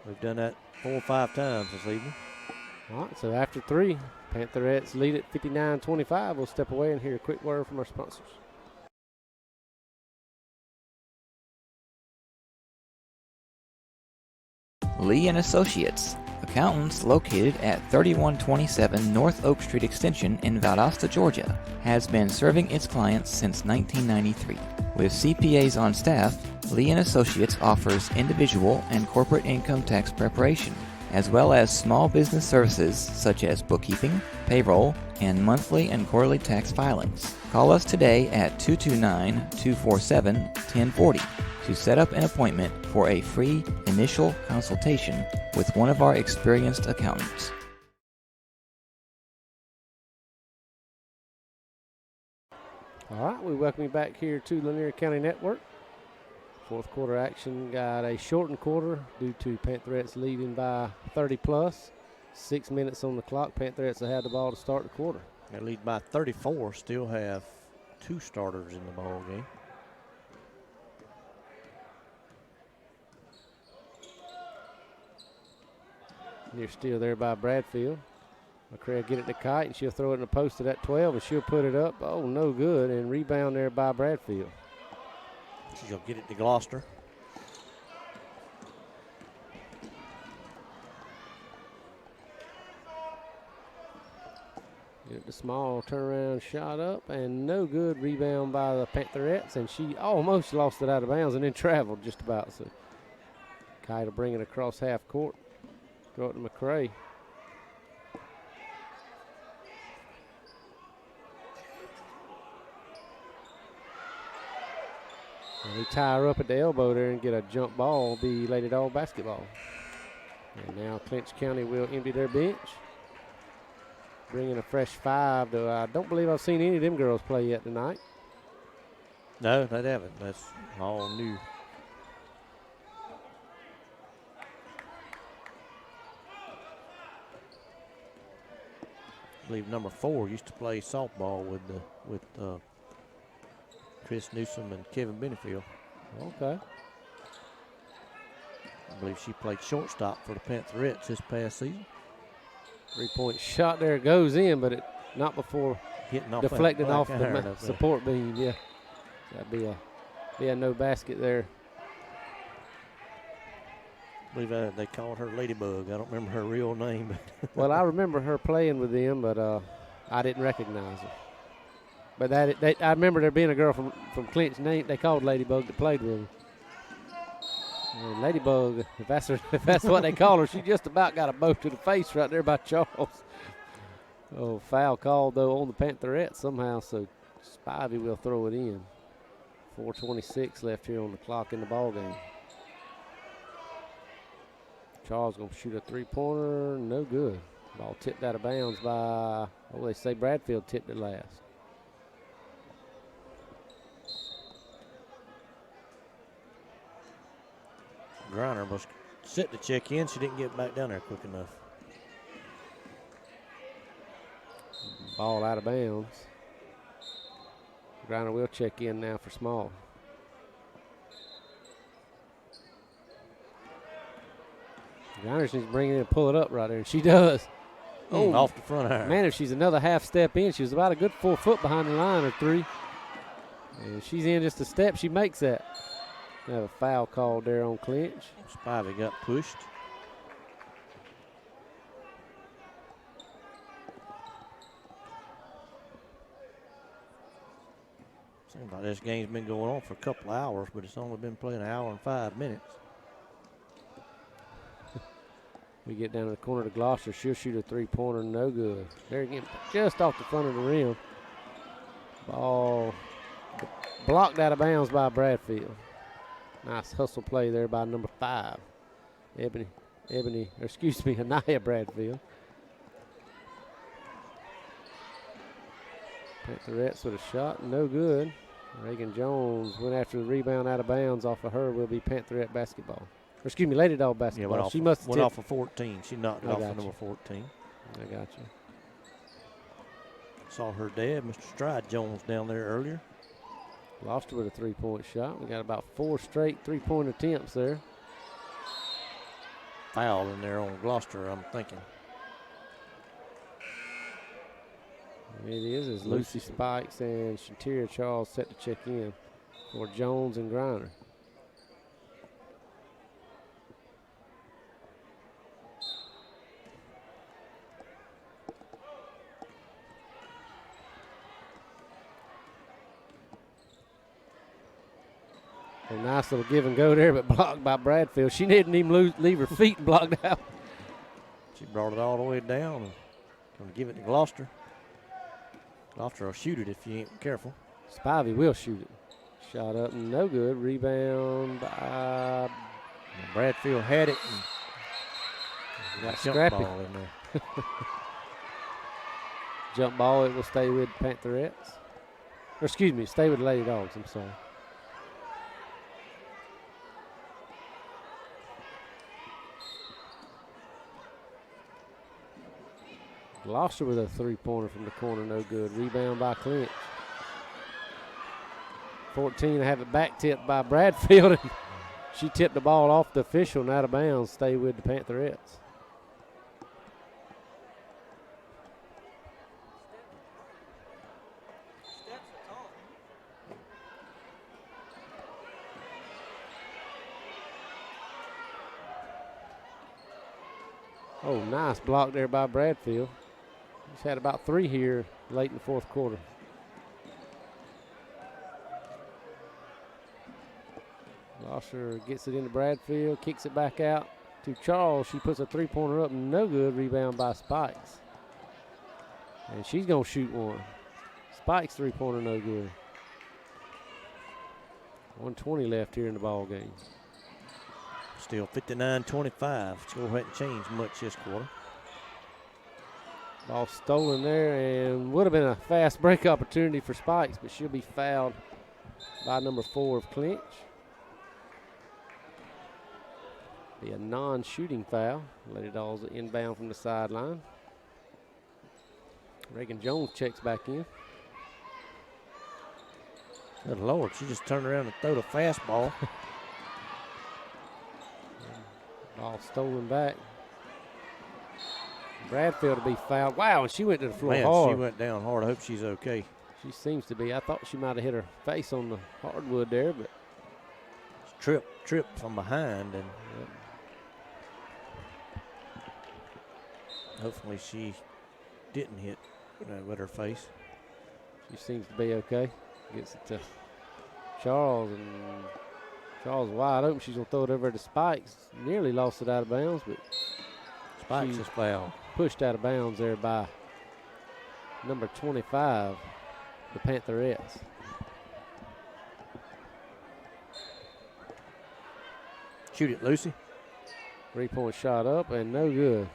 We've done that 4 or 5 times this evening. All right, so after 3, Pantherettes lead at 59-25. We'll step away and hear a quick word from our sponsors. Lee and Associates, accountants located at 3127 North Oak Street Extension in Valdosta, Georgia, has been serving its clients since 1993. With CPAs on staff, Lee and Associates offers individual and corporate income tax preparation, as well as small business services such as bookkeeping, payroll, and monthly and quarterly tax filings. Call us today at 229-247-1040 to set up an appointment for a free initial consultation with one of our experienced accountants. All right, we welcome you back here to Lanier County Network. Fourth quarter action got a shortened quarter due to Pantherettes leading by 30+. 6 minutes on the clock. Pantherettes will have the ball to start the quarter. They lead by 34, still have 2 starters in the ball game. You're still there by Bradfield. McCray get it to Kite, and she'll throw it in the post to that 12, and she'll put it up. Oh, no good, and rebound there by Bradfield. She's going to get it to Gloucester. Get the small turnaround shot up, and no good. Rebound by the Pantherettes, and she almost lost it out of bounds and then traveled just about. So Kite will bring it across half court. Throw it to McCray. And we tie her up at the elbow there and get a jump ball, be Lady Dog basketball. And now Clinch County will empty their bench. Bringing a fresh 5, though I don't believe I've seen any of them girls play yet tonight. No, they haven't. That's all new. I believe number 4 used to play softball with Chris Newsom and Kevin Benefield. Okay. I believe she played shortstop for the Pantherettes this past season. 3-point shot there goes in, but it not before hitting off deflected off the support beam. Yeah, that'd be a no basket there. I believe they called her Ladybug. I don't remember her real name. Well, I remember her playing with them, but I didn't recognize her. But I remember there being a girl from Clinch named they called Ladybug that played with her. And Ladybug, if that's what they call her, she just about got a bow to the face right there by Charles. Oh, foul called though on the Pantherettes somehow, so Spivey will throw it in. 4:26 left here on the clock in the ball game. Charles going to shoot a three-pointer. No good. Ball tipped out of bounds by, they say Bradfield tipped it last. Griner was set to check in. She didn't get back down there quick enough. Ball out of bounds. Griner will check in now for Small. Griner needs to bring it in and pull it up right there, and she does. Oh, off the front iron. Man, if she's another half step in, she was about a good 4 foot behind the line or 3. And she's in just a step, she makes that. We have a foul called there on Clinch. Spivey got pushed. Seems like this game's been going on for a couple hours, but it's only been playing an hour and 5 minutes. We get down to the corner to Gloucester. She'll shoot a three-pointer, no good. There again, just off the front of the rim. Ball blocked out of bounds by Bradfield. Nice hustle play there by number 5, Anaya Bradfield. Pantherettes with a shot, no good. Reagan Jones went after the rebound out of bounds off of her. Will be Pantherette basketball. Or excuse me, Lady Dog basketball. Yeah, she must have went off of 14. She knocked it off of number 14. I got you. Saw her dad, Mr. Stride Jones, down there earlier. Lost her with a three-point shot. We got about 4 straight three-point attempts there. Foul in there on Gloucester, I'm thinking. It is as Lucy Spikes and Shanteria Charles set to check in for Jones and Griner. A nice little give and go there, but blocked by Bradfield. She didn't even leave her feet and blocked out. She brought it all the way down and going to give it to Gloucester. Gloucester will shoot it if you ain't careful. Spivey will shoot it. Shot up, no good. Rebound by Bradfield had it. And got scrappy. Ball in there. Jump ball, it will stay with Pantherettes. Or excuse me, stay with Lady Dogs, I'm sorry. Gloucester with a three-pointer from the corner, no good. Rebound by Clinch. 14 to have it back tipped by Bradfield. She tipped the ball off the official and out of bounds. Stay with the Pantherettes. Oh, nice block there by Bradfield. He's had about 3 here late in the fourth quarter. Gloucester gets it into Bradfield, kicks it back out to Charles. She puts a three-pointer up, no good. Rebound by Spikes. And she's going to shoot one. Spikes three-pointer, no good. 1:20 left here in the ball game. Still 59-25. Score hadn't changed much this quarter. Ball stolen there, and would have been a fast break opportunity for Spikes, but she'll be fouled by number 4 of Clinch. Be a non-shooting foul. Lady Dogs inbound from the sideline. Reagan Jones checks back in. Good Lord, she just turned around and threw the fastball. Ball stolen back. Bradfield to be fouled. Wow, and she went to the floor hard. She went down hard. I hope she's okay. She seems to be. I thought she might have hit her face on the hardwood there, but Trip from behind, and hopefully she didn't hit with her face. She seems to be okay. Gets it to Charles, and Charles wide open. She's going to throw it over to Spikes. Nearly lost it out of bounds, but Spikes is fouled. Pushed out of bounds there by number 25, the Pantherettes. Shoot it, Lucy. 3-point shot up and no good.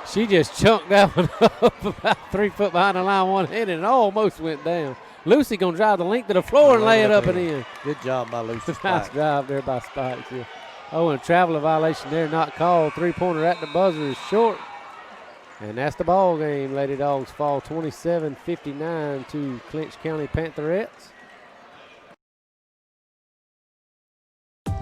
She just chunked that one up about 3 foot behind the line, one-handed, and almost went down. Lucy going to drive the length of the floor and lay it up and in. Good job by Lucy. Nice drive there by Spikes. Yeah. Oh, and a traveling violation there, not called. 3-pointer at the buzzer is short. And that's the ball game. Lady Dogs fall 27-59 to Clinch County Pantherettes.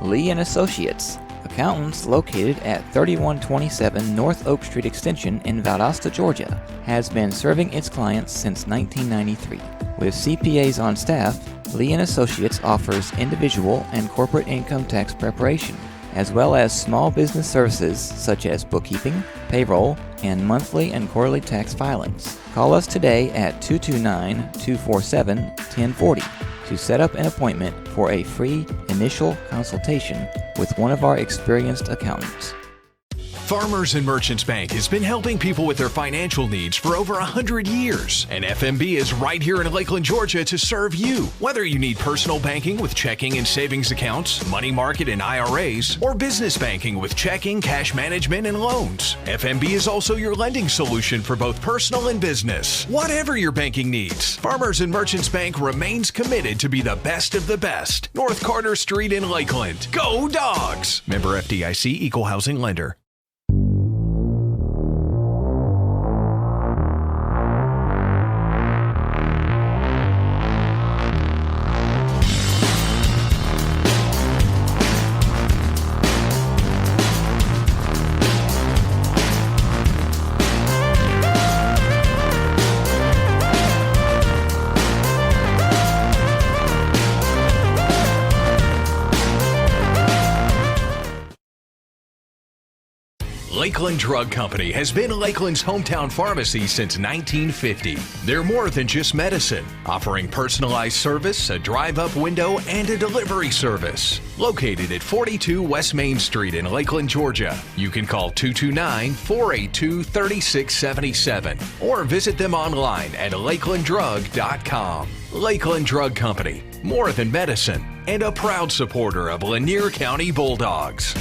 Lee & Associates, accountants located at 3127 North Oak Street Extension in Valdosta, Georgia, has been serving its clients since 1993. With CPAs on staff, Lee & Associates offers individual and corporate income tax preparation, as well as small business services such as bookkeeping, payroll, and monthly and quarterly tax filings. Call us today at 229-247-1040 to set up an appointment for a free initial consultation with one of our experienced accountants. Farmers and Merchants Bank has been helping people with their financial needs for over 100 years, and FMB is right here in Lakeland, Georgia to serve you. Whether you need personal banking with checking and savings accounts, money market and IRAs, or business banking with checking, cash management, and loans, FMB is also your lending solution for both personal and business. Whatever your banking needs, Farmers and Merchants Bank remains committed to be the best of the best. North Carter Street in Lakeland. Go Dawgs! Member FDIC, Equal Housing Lender. Lakeland Drug Company has been Lakeland's hometown pharmacy since 1950. They're more than just medicine, offering personalized service, a drive-up window, and a delivery service. Located at 42 West Main Street in Lakeland, Georgia. You can call 229-482-3677 or visit them online at lakelanddrug.com. Lakeland Drug Company, more than medicine, and a proud supporter of Lanier County Bulldogs.